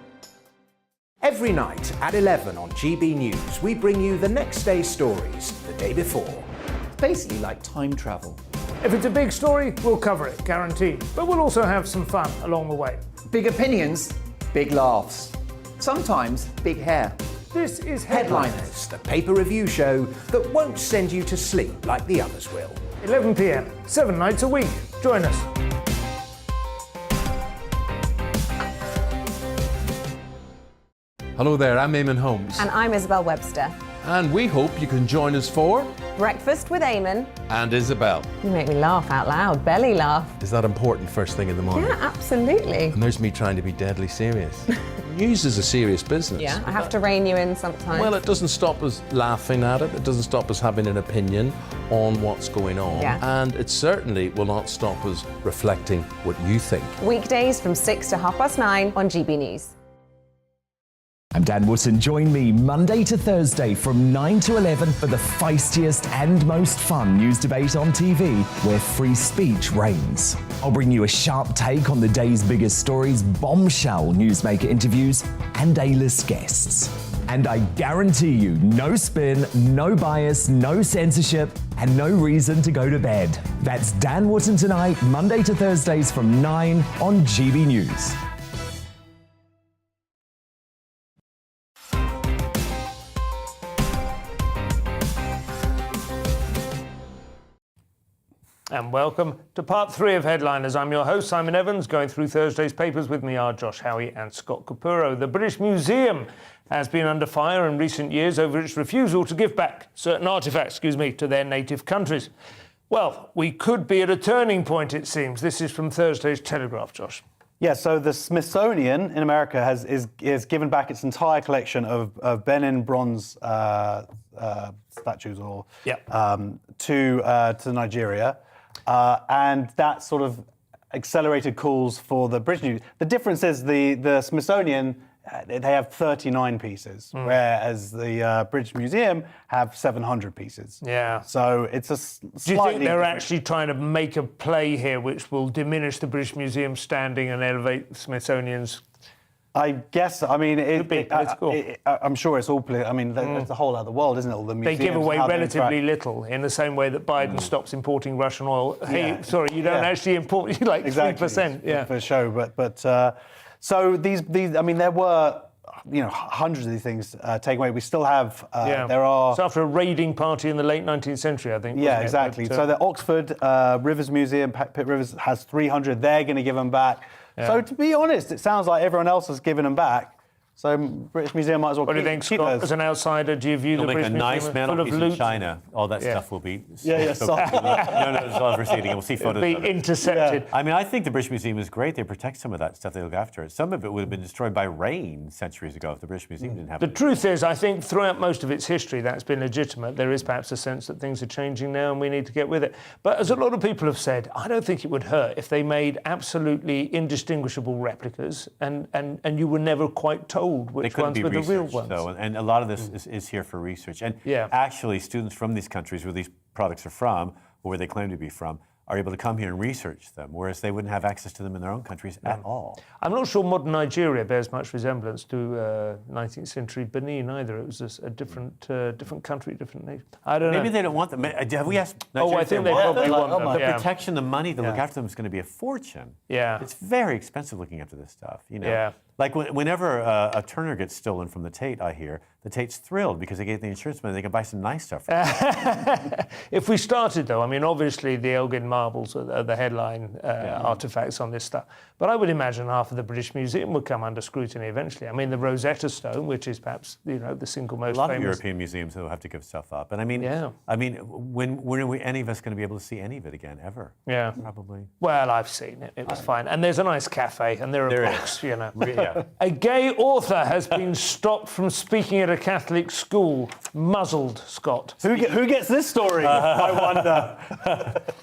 Every night at 11 on GB News, we bring you the next day's stories the day before. It's basically like time travel. If it's a big story, we'll cover it, guaranteed. But we'll also have some fun along the way. Big opinions, big laughs. Sometimes big hair. This is Headliners, the paper review show that won't send you to sleep like the others will. 11 p.m, 7 nights a week. Join us. Hello there, I'm Eamon Holmes. And I'm Isabel Webster. And we hope you can join us for Breakfast with Eamon. And Isabel. You make me laugh out loud, belly laugh. Is that important first thing in the morning? Yeah, absolutely. And there's me trying to be deadly serious. News is a serious business. Yeah, I have to rein you in sometimes. Well, it doesn't stop us laughing at it. It doesn't stop us having an opinion on what's going on. Yeah. And it certainly will not stop us reflecting what you think. Weekdays from 6 to 9:30 on GB News. I'm Dan Wootton. Join me Monday to Thursday from 9 to 11 for the feistiest and most fun news debate on TV, where free speech reigns. I'll bring you a sharp take on the day's biggest stories, bombshell newsmaker interviews, and A-list guests. And I guarantee you, no spin, no bias, no censorship, and no reason to go to bed. That's Dan Wootton tonight, Monday to Thursdays from 9 on GB News. And welcome to part 3 of Headliners. I'm your host, Simon Evans. Going through Thursday's papers with me are Josh Howie and Scott Capurro. The British Museum has been under fire in recent years over its refusal to give back certain artefacts, to their native countries. Well, we could be at a turning point, it seems. This is from Thursday's Telegraph, Josh. Yeah, so the Smithsonian in America is given back its entire collection of Benin bronze statues to Nigeria. And that sort of accelerated calls for the British Museum. The difference is the Smithsonian, they have 39 pieces, whereas the British Museum have 700 pieces. Yeah. So it's a slightly... Do you think they're actually trying to make a play here which will diminish the British Museum standing and elevate the Smithsonian's? I guess, I mean, I'm sure it's all, it's the whole other world, isn't it? All the museums, they give away relatively little, in the same way that Biden stops importing Russian oil. Hey, sorry, you don't actually import, 3%. Yeah, for show. But so these, I mean, there were, hundreds of these things taken away. We still have, there are... So after a raiding party in the late 19th century, I think. Yeah, exactly. So the Oxford Rivers Museum, Pitt Rivers, has 300. They're going to give them back. Yeah. So to be honest, it sounds like everyone else has given them back. So British Museum might as well What do you think, Scott, as an outsider, do you view the British Museum nice full of loot? In China. All that stuff will be... No, it's all proceeding. We'll see photos It'll be intercepted. I mean, I think the British Museum is great. They protect some of that stuff. They look after it. Some of it would have been destroyed by rain centuries ago if the British Museum didn't have it. The truth is, I think throughout most of its history, that's been legitimate. There is perhaps a sense that things are changing now and we need to get with it. But as a lot of people have said, I don't think it would hurt if they made absolutely indistinguishable replicas and you were never quite told which ones were the real ones. Though, and a lot of this is here for research. And actually, students from these countries where these products are from, or where they claim to be from, are able to come here and research them, whereas they wouldn't have access to them in their own countries at all. I'm not sure modern Nigeria bears much resemblance to 19th century Benin either. It was a different country, different nation. I don't know. Maybe they don't want them. Have we asked Nigeria? Oh, I think they probably want them. The protection, the money to look after them is going to be a fortune. Yeah. It's very expensive looking after this stuff, Yeah. Like whenever a Turner gets stolen from the Tate, I hear, the Tate's thrilled because they gave the insurance money, they can buy some nice stuff. If we started, though, I mean, obviously the Elgin marbles are the headline artefacts on this stuff. But I would imagine half of the British Museum would come under scrutiny eventually. I mean, the Rosetta Stone, which is perhaps, the single most famous. A lot of European museums will have to give stuff up. And I mean, when are any of us going to be able to see any of it again, ever? Yeah. Probably. Well, I've seen it. It was fine. And there's a nice cafe, and there are books, Yeah. Yeah. A gay author has been stopped from speaking at a Catholic school. Muzzled, Scott. Who gets this story? I wonder.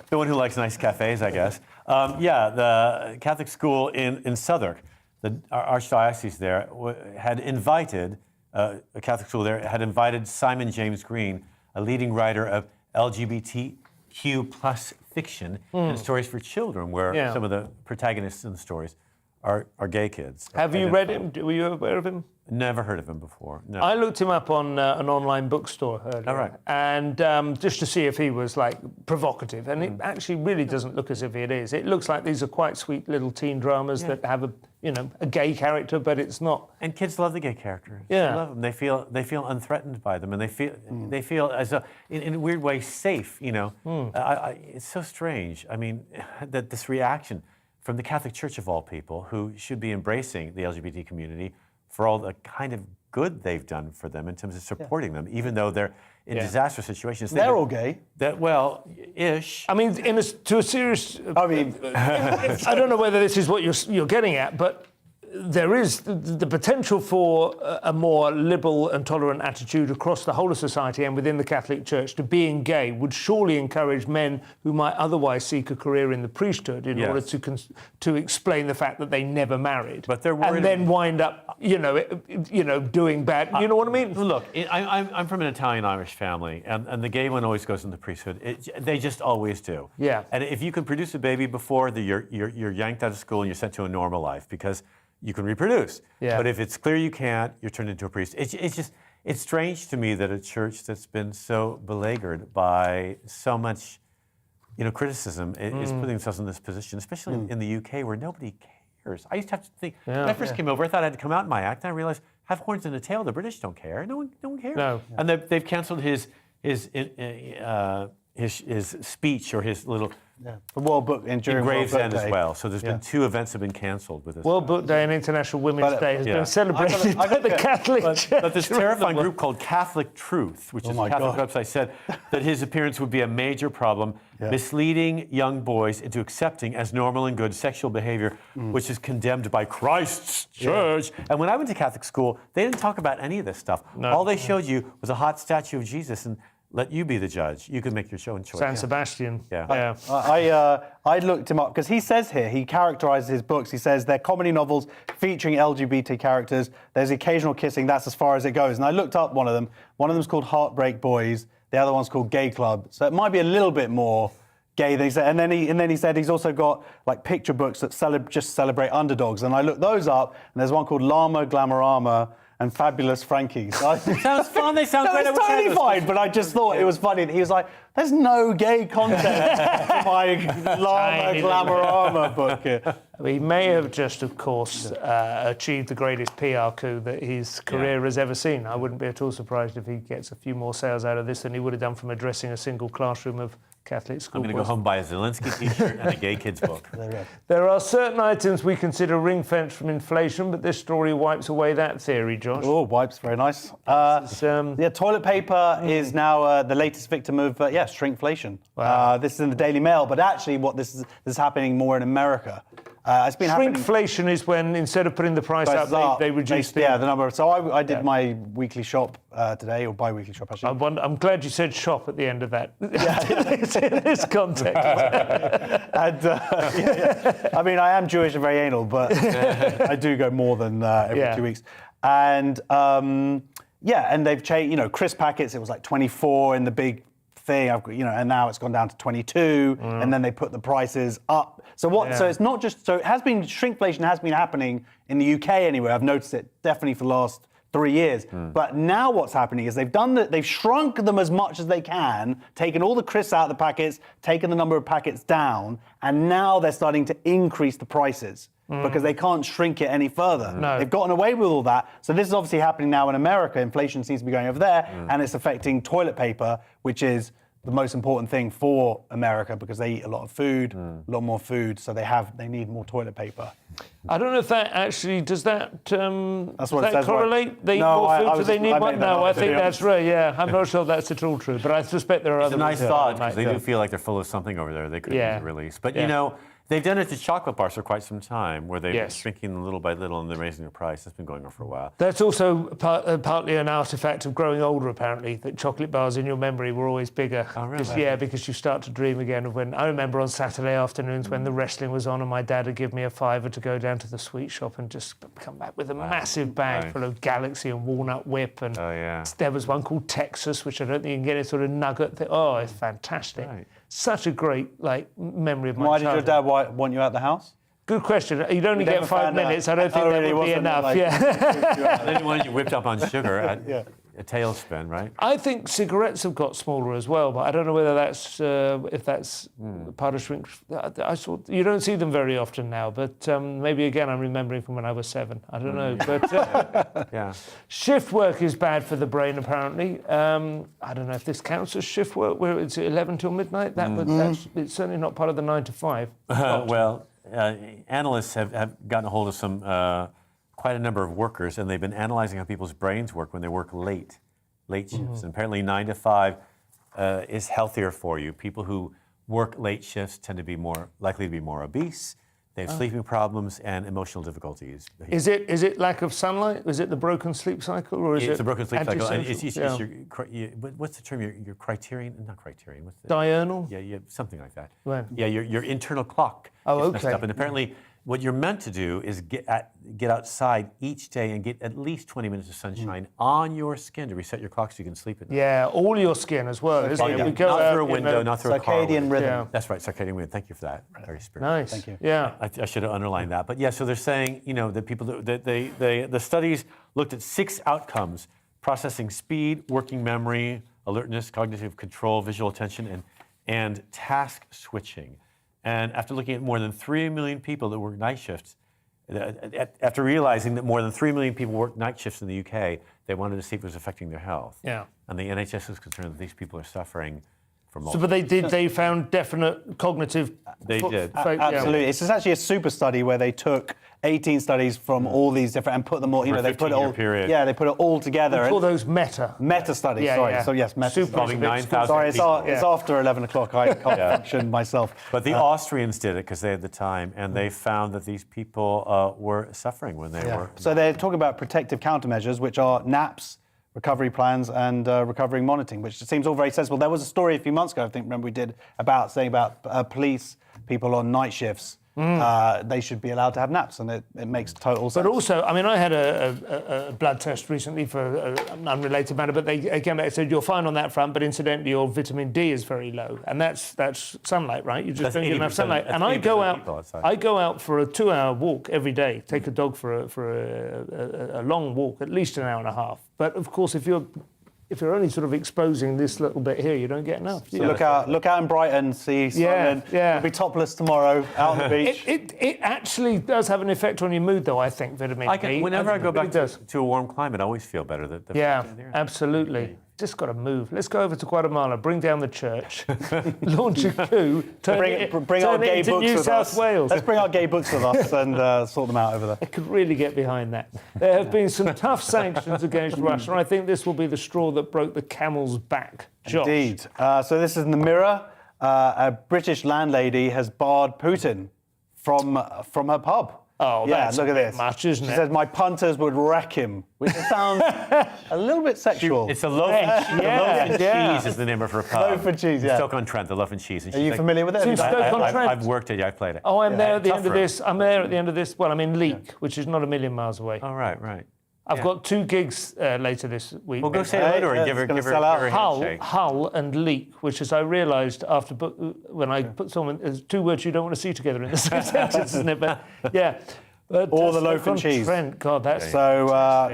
The one who likes nice cafes, I guess. The Catholic school in Southwark, the archdiocese there, had invited, a Catholic school there, had invited Simon James Green, a leading writer of LGBTQ plus fiction and stories for children, where some of the protagonists in the stories are gay kids. Have you read him? Were you aware of him? Never heard of him before. No. I looked him up on an online bookstore earlier, All right. and just to see if he was like provocative, and it actually really doesn't look as if it is. It looks like these are quite sweet little teen dramas that have a gay character, but it's not. And kids love the gay characters. Yeah. They love them. They feel unthreatened by them, and they feel as a in a weird way safe. It's so strange. I mean, that this reaction from the Catholic Church of all people, who should be embracing the LGBT community for all the kind of good they've done for them in terms of supporting them, even though they're in disastrous situations. They're all gay. Ish. I mean, to a serious. I mean, I don't know whether this is what you're getting at, but there is the potential for a more liberal and tolerant attitude across the whole of society and within the Catholic Church to being gay would surely encourage men who might otherwise seek a career in the priesthood in order to explain the fact that they never married. But they're worried, and then wind up, doing bad. You know what I mean? Look, I'm from an Italian-Irish family, and the gay one always goes in the priesthood. They just always do. Yeah. And if you can produce a baby before you're yanked out of school and you're sent to a normal life because you can reproduce. Yeah. But if it's clear you can't, you're turned into a priest. It's strange to me that a church that's been so beleaguered by so much, criticism is putting themselves in this position, especially in the UK where nobody cares. I used to have to think, when I first came over, I thought I had to come out in my act, and I realized, have horns in a tail, the British don't care. No one cares. No. And they've canceled his speech or his little the World Book during Gravesend World Book as Day. well. So there's been 2 events have been cancelled with this. World Book Day and International Women's Day has been celebrated by the Catholic Church. But this terrifying group called Catholic Truth, which is a Catholic website, said that his appearance would be a major problem, misleading young boys into accepting as normal and good sexual behavior, which is condemned by Christ's Church. And when I went to Catholic school, they didn't talk about any of this stuff. No. All they showed you was a hot statue of Jesus and let you be the judge. You can make your own choice. San Sebastian. Yeah. I looked him up because he says here, he characterizes his books. He says they're comedy novels featuring LGBT characters. There's occasional kissing. That's as far as it goes. And I looked up one of them. One of them's called Heartbreak Boys. The other one's called Gay Club. So it might be a little bit more gay than he said. And then he said he's also got like picture books that just celebrate underdogs. And I looked those up. And there's one called Llama Glamorama and Fabulous Frankie. Sounds fun. They sound great. It's totally fine, but I just thought it was funny that he was like, there's no gay content for my Llama Glamorama book here. He may have just, of course, achieved the greatest PR coup that his career has ever seen. I wouldn't be at all surprised if he gets a few more sales out of this than he would have done from addressing a single classroom of Catholic school. I'm going to go home buy a Zelensky t-shirt and a gay kids book. There are certain items we consider ring-fenced from inflation, but this story wipes away that theory, Josh. Oh, wipes, very nice. Toilet paper is now the latest victim of, shrinkflation. Wow. This is in the Daily Mail, but actually what this is happening more in America. It's been Shrinkflation is when instead of putting the price up, they reduce the number. So I did my weekly shop today, or bi-weekly shop actually. I'm glad you said shop at the end of that. In this context. I mean, I am Jewish and very anal, but I do go more than every 2 weeks. And and they've changed. Crisp packets. It was like 24 in the big thing. And now it's gone down to 22, and then they put the prices up. So So it's not just. So it has been shrinkflation has been happening in the UK anyway. I've noticed it definitely for the last 3 years. But now what's happening is they've shrunk them as much as they can, taken all the crisps out of the packets, taken the number of packets down, and now they're starting to increase the prices. Because they can't shrink it any further. No. They've gotten away with all that. So this is obviously happening now in America. Inflation seems to be going over there, and it's affecting toilet paper, which is the most important thing for America because they eat a lot of food, a lot more food, so they need more toilet paper. I don't know if that actually does that. That's what it says. Correlate? They eat more food, so they need one. No, I think that's right. Yeah, I'm not sure that's at all true, but I suspect there are other. It's a nice thought because they do feel like they're full of something over there. They could use a release, but They've done it to chocolate bars for quite some time, where they've been Yes. shrinking them little by little and they're raising their price. That's been going on for a while. That's also partly an artifact of growing older, apparently, that chocolate bars in your memory were always bigger. Oh, really? Because you start to dream again of when... I remember on Saturday afternoons when the wrestling was on and my dad would give me a £5 to go down to the sweet shop and just come back with a massive bag full of Galaxy and Walnut Whip. And there was one called Texas, which I don't think you can get, a sort of nugget thing. Oh, it's fantastic. Such a great memory of my Why childhood. did your dad want you at the house? Good question. You'd only get 5 minutes. I don't think that would be enough. Then he wanted you whipped up on sugar at a tailspin, right? I think cigarettes have got smaller as well, but I don't know whether that's if that's part of shrink. I saw you don't see them very often now, but maybe again I'm remembering from when I was 7. I don't know, but shift work is bad for the brain apparently. I don't know if this counts as shift work, where it's 11 till midnight. It's certainly not part of the 9 to 5. Analysts have gotten a hold of some quite a number of workers, and they've been analyzing how people's brains work when they work late shifts. And apparently 9 to 5 is healthier for you. People who work late shifts tend to be more likely to be more obese. They have sleeping problems and emotional difficulties. Is it lack of sunlight? Is it the broken sleep cycle, or is It's it a broken sleep cycle. And antisocial? What's the term? Your criterion? Not criterion. What's the, diurnal? Yeah, something like that. When? Yeah, your internal clock is messed up. And apparently, what you're meant to do is get outside each day and get at least 20 minutes of sunshine on your skin to reset your clock so you can sleep at night. Yeah, all your skin as well. Isn't it? We go Not through a window, not through a car. Circadian rhythm. Yeah. That's right, circadian rhythm. Thank you for that. Very spiritual. Nice. Thank you. Yeah. I should have underlined that. But yeah, so they're saying, that people, the studies looked at 6 outcomes: processing speed, working memory, alertness, cognitive control, visual attention, and task switching. And after looking at more than 3 million people that work night shifts, after realizing that more than 3 million people work night shifts in the UK, they wanted to see if it was affecting their health. Yeah. And the NHS is concerned that these people are suffering from So, but they found definite cognitive. They did. Absolutely. It's actually a super study where they took 18 studies from all these different and put them all. Over a They put it all. 15-year period. Yeah, they put it all together. We call those meta studies. Yeah, sorry. yeah. So yes, meta. Super studies. Involving 9,000 Sorry, people. it's after 11 o'clock. I can't function myself. But the Austrians did it because they had the time, and they found that these people were suffering when they were. So they're talking about protective countermeasures, which are naps, recovery plans, and recovery monitoring, which seems all very sensible. There was a story a few months ago, I think, remember we did, about saying about police people on night shifts. They should be allowed to have naps, and it makes total sense. But also, I mean, I had a blood test recently for an unrelated matter, but they came back and said, you're fine on that front, but incidentally, your vitamin D is very low. And that's sunlight, right? You just don't get enough sunlight. And I go out for a 2-hour walk every day, take a dog for a long walk, at least an hour and a half. But of course, if you're only sort of exposing this little bit here, you don't get enough. So look out in Brighton, see Simon. He'll be topless tomorrow out on the beach. It actually does have an effect on your mood, though, I think, vitamin D. Whenever I go back to a warm climate, I always feel better. Absolutely. Just got to move. Let's go over to Guatemala, bring down the church, launch a coup, bring our gay into books New with South us. Wales. Let's bring our gay books with us and sort them out over there. I could really get behind that. There have been some tough sanctions against Russia, and I think this will be the straw that broke the camel's back. Josh. Indeed. So this is in the Mirror. A British landlady has barred Putin from her pub. Oh, yeah, that's look at this. much, isn't it? She says, my punters would wreck him, which sounds a little bit sexual. It's a loaf and cheese is the name of her pub. Loaf and cheese, yeah. Stoke-on-Trent, the loaf and cheese. And Are you familiar with it? I've worked it, I've played it. Oh, I'm there at the end of this. I'm there at the end of this. Well, I'm in Leek, which is not a million miles away. Oh, right. I've got 2 gigs later this week. Well, go say hello and give her a handshake. Hull and Leek, which, as I realised after when I put someone, there's 2 words you don't want to see together in the same sentence, isn't it? But yeah. Or the loaf and cheese. Trent. God, that's so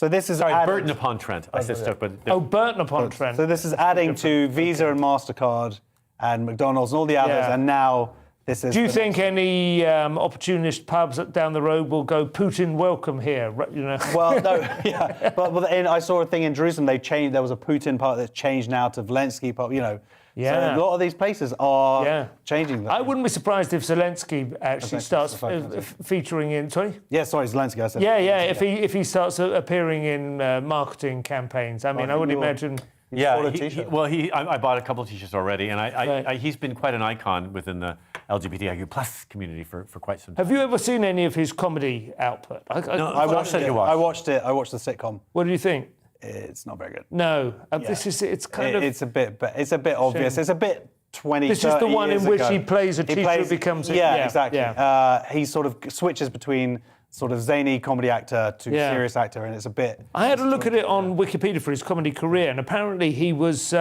this is Burton upon Trent. I said Stoke, but Burton upon Trent. So this is adding to Visa and MasterCard and McDonald's and all the others, and now this is. Do you think any opportunist pubs down the road will go Putin welcome here? You know. Well, no, yeah, but I saw a thing in Jerusalem. They changed. There was a Putin part that's changed now to Zelensky pub. You know. Yeah. So a lot of these places are changing that. I wouldn't be surprised if Zelensky actually starts featuring in. Sorry. Yeah, sorry, Zelensky. I said. Yeah. If he starts appearing in marketing campaigns, I mean, I would imagine. Yeah. I bought a couple of t-shirts already, and he's been quite an icon within the LGBTIQ plus community for quite some time. Have you ever seen any of his comedy output? I watched it. I watched it. I watched the sitcom. What do you think? It's not very good. No, Yeah. it's kind of... It's a bit obvious. It's a bit 20, This is the one in which ago. he plays a teacher who becomes a... Yeah, exactly. He sort of switches between sort of zany comedy actor to serious actor, and it's a bit... I had a look at it on Wikipedia for his comedy career, and apparently he was...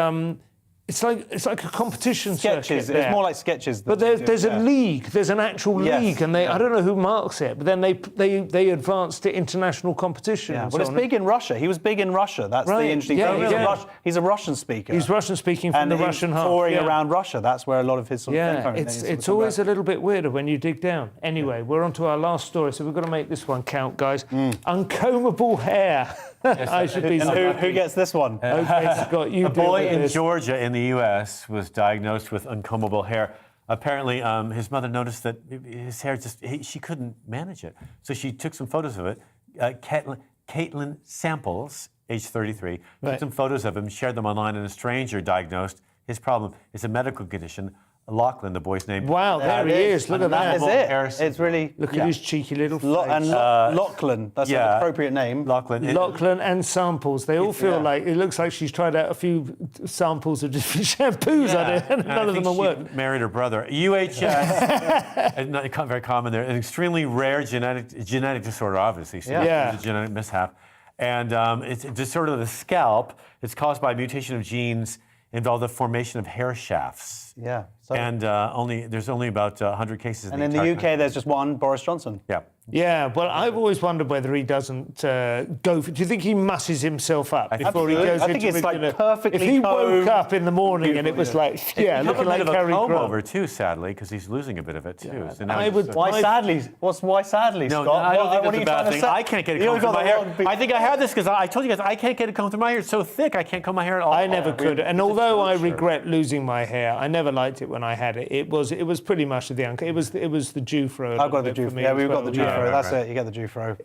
It's like a competition sketches. circuit there. It's more like sketches. But there's a league. There's an actual league, and I don't know who marks it. But then they advanced to international competition. Yeah. And Well, it's big in Russia. He was big in Russia. That's the interesting thing. He's a Russian speaker. He's Russian speaking from the Russian half. Touring around Russia. That's where a lot of his sort of thing comes. It's always a little bit weirder when you dig down. Anyway, we're on to our last story, so we've got to make this one count, guys. Uncombable hair. I should be. And who gets this one? Okay, Scott, you A boy in Georgia in the U.S. was diagnosed with uncombable hair. Apparently, his mother noticed that his hair she couldn't manage it. So she took some photos of it. Caitlin Samples, age 33, took some photos of him, shared them online, and a stranger diagnosed his problem. It's a medical condition. Lachlan, the boy's name. Wow, there he is. Look at that. That is it. It's really... Look at his cheeky little face. And Lachlan, that's an appropriate name. Lachlan and Samples. They all feel like... It looks like she's tried out a few samples of different shampoos on it, and none of them are working. Married her brother. UHS, not very common there, an extremely rare genetic disorder, obviously. So it's a genetic mishap. And it's a disorder of the scalp. It's caused by a mutation of genes involve the formation of hair shafts. Yeah. And there's only about 100 cases. And in the UK, there's just one, Boris Johnson. Yeah. Yeah, well, I've always wondered whether he doesn't go for... Do you think he musses himself up before he goes into... I think it's like perfectly If he woke up in the morning and it was like, looking like Cary Grant. over too, sadly, because he's losing a bit of it too. So now why sadly? Why sadly, no, Scott? I don't think what that's a bad thing. I can't get it comb through my hair. I think I had this because I told you guys I can't get it comb through my hair. It's so thick, I can't comb my hair at all. I never could. And although I regret losing my hair, I never liked it when I had it. It was pretty much the uncle. It was the Jufro. I've got the Jufro. Yeah, we've got the Jufro. That's it. You get the Jufro.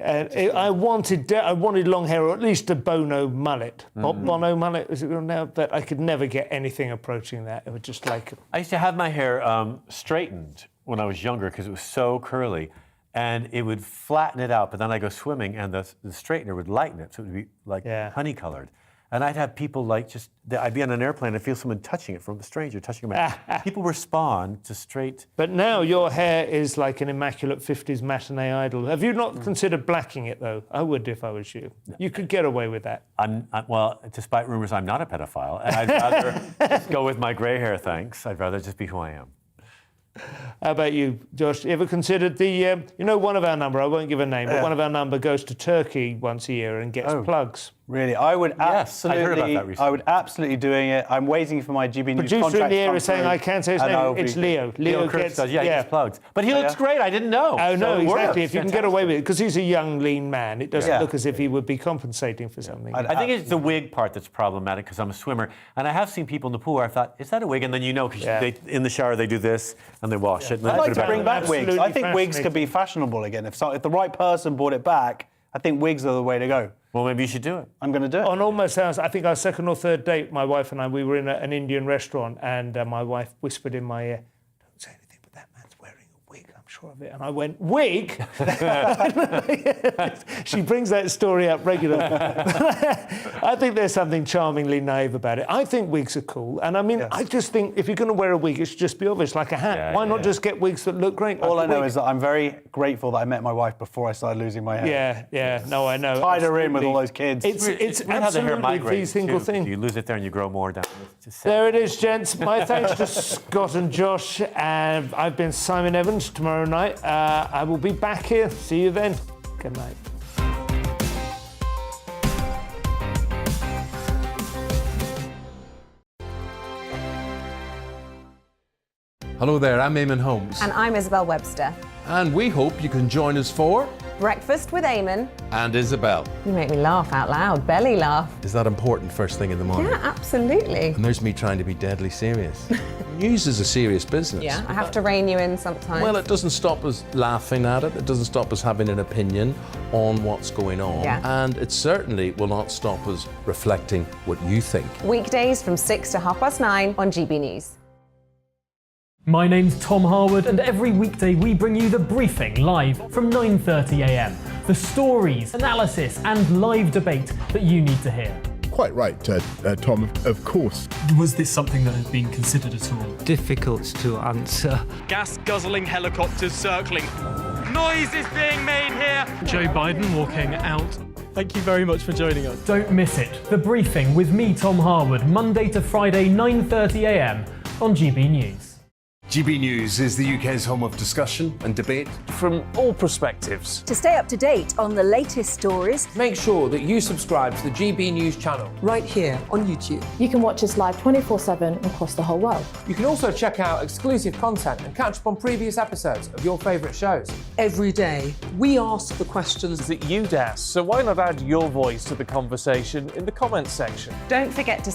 I wanted long hair, or at least a Bono mullet. Bono mullet, is it now? But I could never get anything approaching that. It was just like... I used to have my hair straightened when I was younger because it was so curly, and it would flatten it out. But then I'd go swimming, and the straightener would lighten it, so it would be like honey-colored. And I'd have people I'd be on an airplane and feel someone touching it from a stranger, touching my hair. People respond to straight... But now your hair is like an immaculate 50s matinee idol. Have you not considered blacking it, though? I would if I was you. You could get away with that. Well, despite rumors, I'm not a pedophile, and I'd rather just go with my grey hair, thanks. I'd rather just be who I am. How about you, Josh? You ever considered one of our number, I won't give a name, but one of our number goes to Turkey once a year and gets plugs. Really? I would absolutely... I heard about that recently. I would absolutely doing it. I'm waiting for my GB News contract. Producer in the air is saying I can't say his name. It's Leo. Leo Cripps does. He gets plugs. But he looks great. I didn't know. Oh, no, exactly. If you can get away with it, because he's a young, lean man, it doesn't look as if he would be compensating for something. I think it's the wig part that's problematic, because I'm a swimmer, and I have seen people in the pool where I thought, is that a wig? And then because in the shower they do this, and they wash it. And I'd like to bring back wigs. I think wigs could be fashionable again. If the right person brought it back, I think wigs are the way to go. Well, maybe you should do it. I'm going to do it. On Almost House, I think our second or third date, my wife and I, we were in an Indian restaurant, and my wife whispered in my ear, "Don't say anything, but that man's wearing a wig, I'm sure of it." And I went, "Wig?" She brings that story up regularly. I think there's something charmingly naive about it. I think wigs are cool, and I mean, I just think if you're going to wear a wig, it should just be obvious, like a hat. Why not just get wigs that look great? All I know is that I'm very grateful that I met my wife before I started losing my hair. No, I know. Tied her in with all those kids. It's absolutely the single thing. You lose it there and you grow more down. There it is, gents. My thanks to Scott and Josh. And I've been Simon Evans. Tomorrow night, I will be back here. See you then. Good night. Hello there, I'm Eamon Holmes. And I'm Isabel Webster. And we hope you can join us for... Breakfast with Eamon. And Isabel. You make me laugh out loud, belly laugh. Is that important first thing in the morning? Yeah, absolutely. And there's me trying to be deadly serious. News is a serious business. Yeah, I have to rein you in sometimes. Well, it doesn't stop us laughing at it. It doesn't stop us having an opinion on what's going on. Yeah. And it certainly will not stop us reflecting what you think. Weekdays from 6 to 9:30 on GB News. My name's Tom Harwood, and every weekday we bring you The Briefing live from 9:30 a.m. The stories, analysis and live debate that you need to hear. Quite right, Tom, of course. Was this something that had been considered at all? Difficult to answer. Gas-guzzling helicopters circling. Noise is being made here. Joe Biden walking out. Thank you very much for joining us. Don't miss it. The Briefing with me, Tom Harwood, Monday to Friday, 9:30 a.m. on GB News. GB News is the UK's home of discussion and debate. From all perspectives. To stay up to date on the latest stories, Make sure that you subscribe to the GB News channel. Right here on YouTube. You can watch us live 24/7 across the whole world. You can also check out exclusive content and catch up on previous episodes of your favourite shows. Every day, we ask the questions that you'd ask, so why not add your voice to the conversation in the comments section? Don't forget to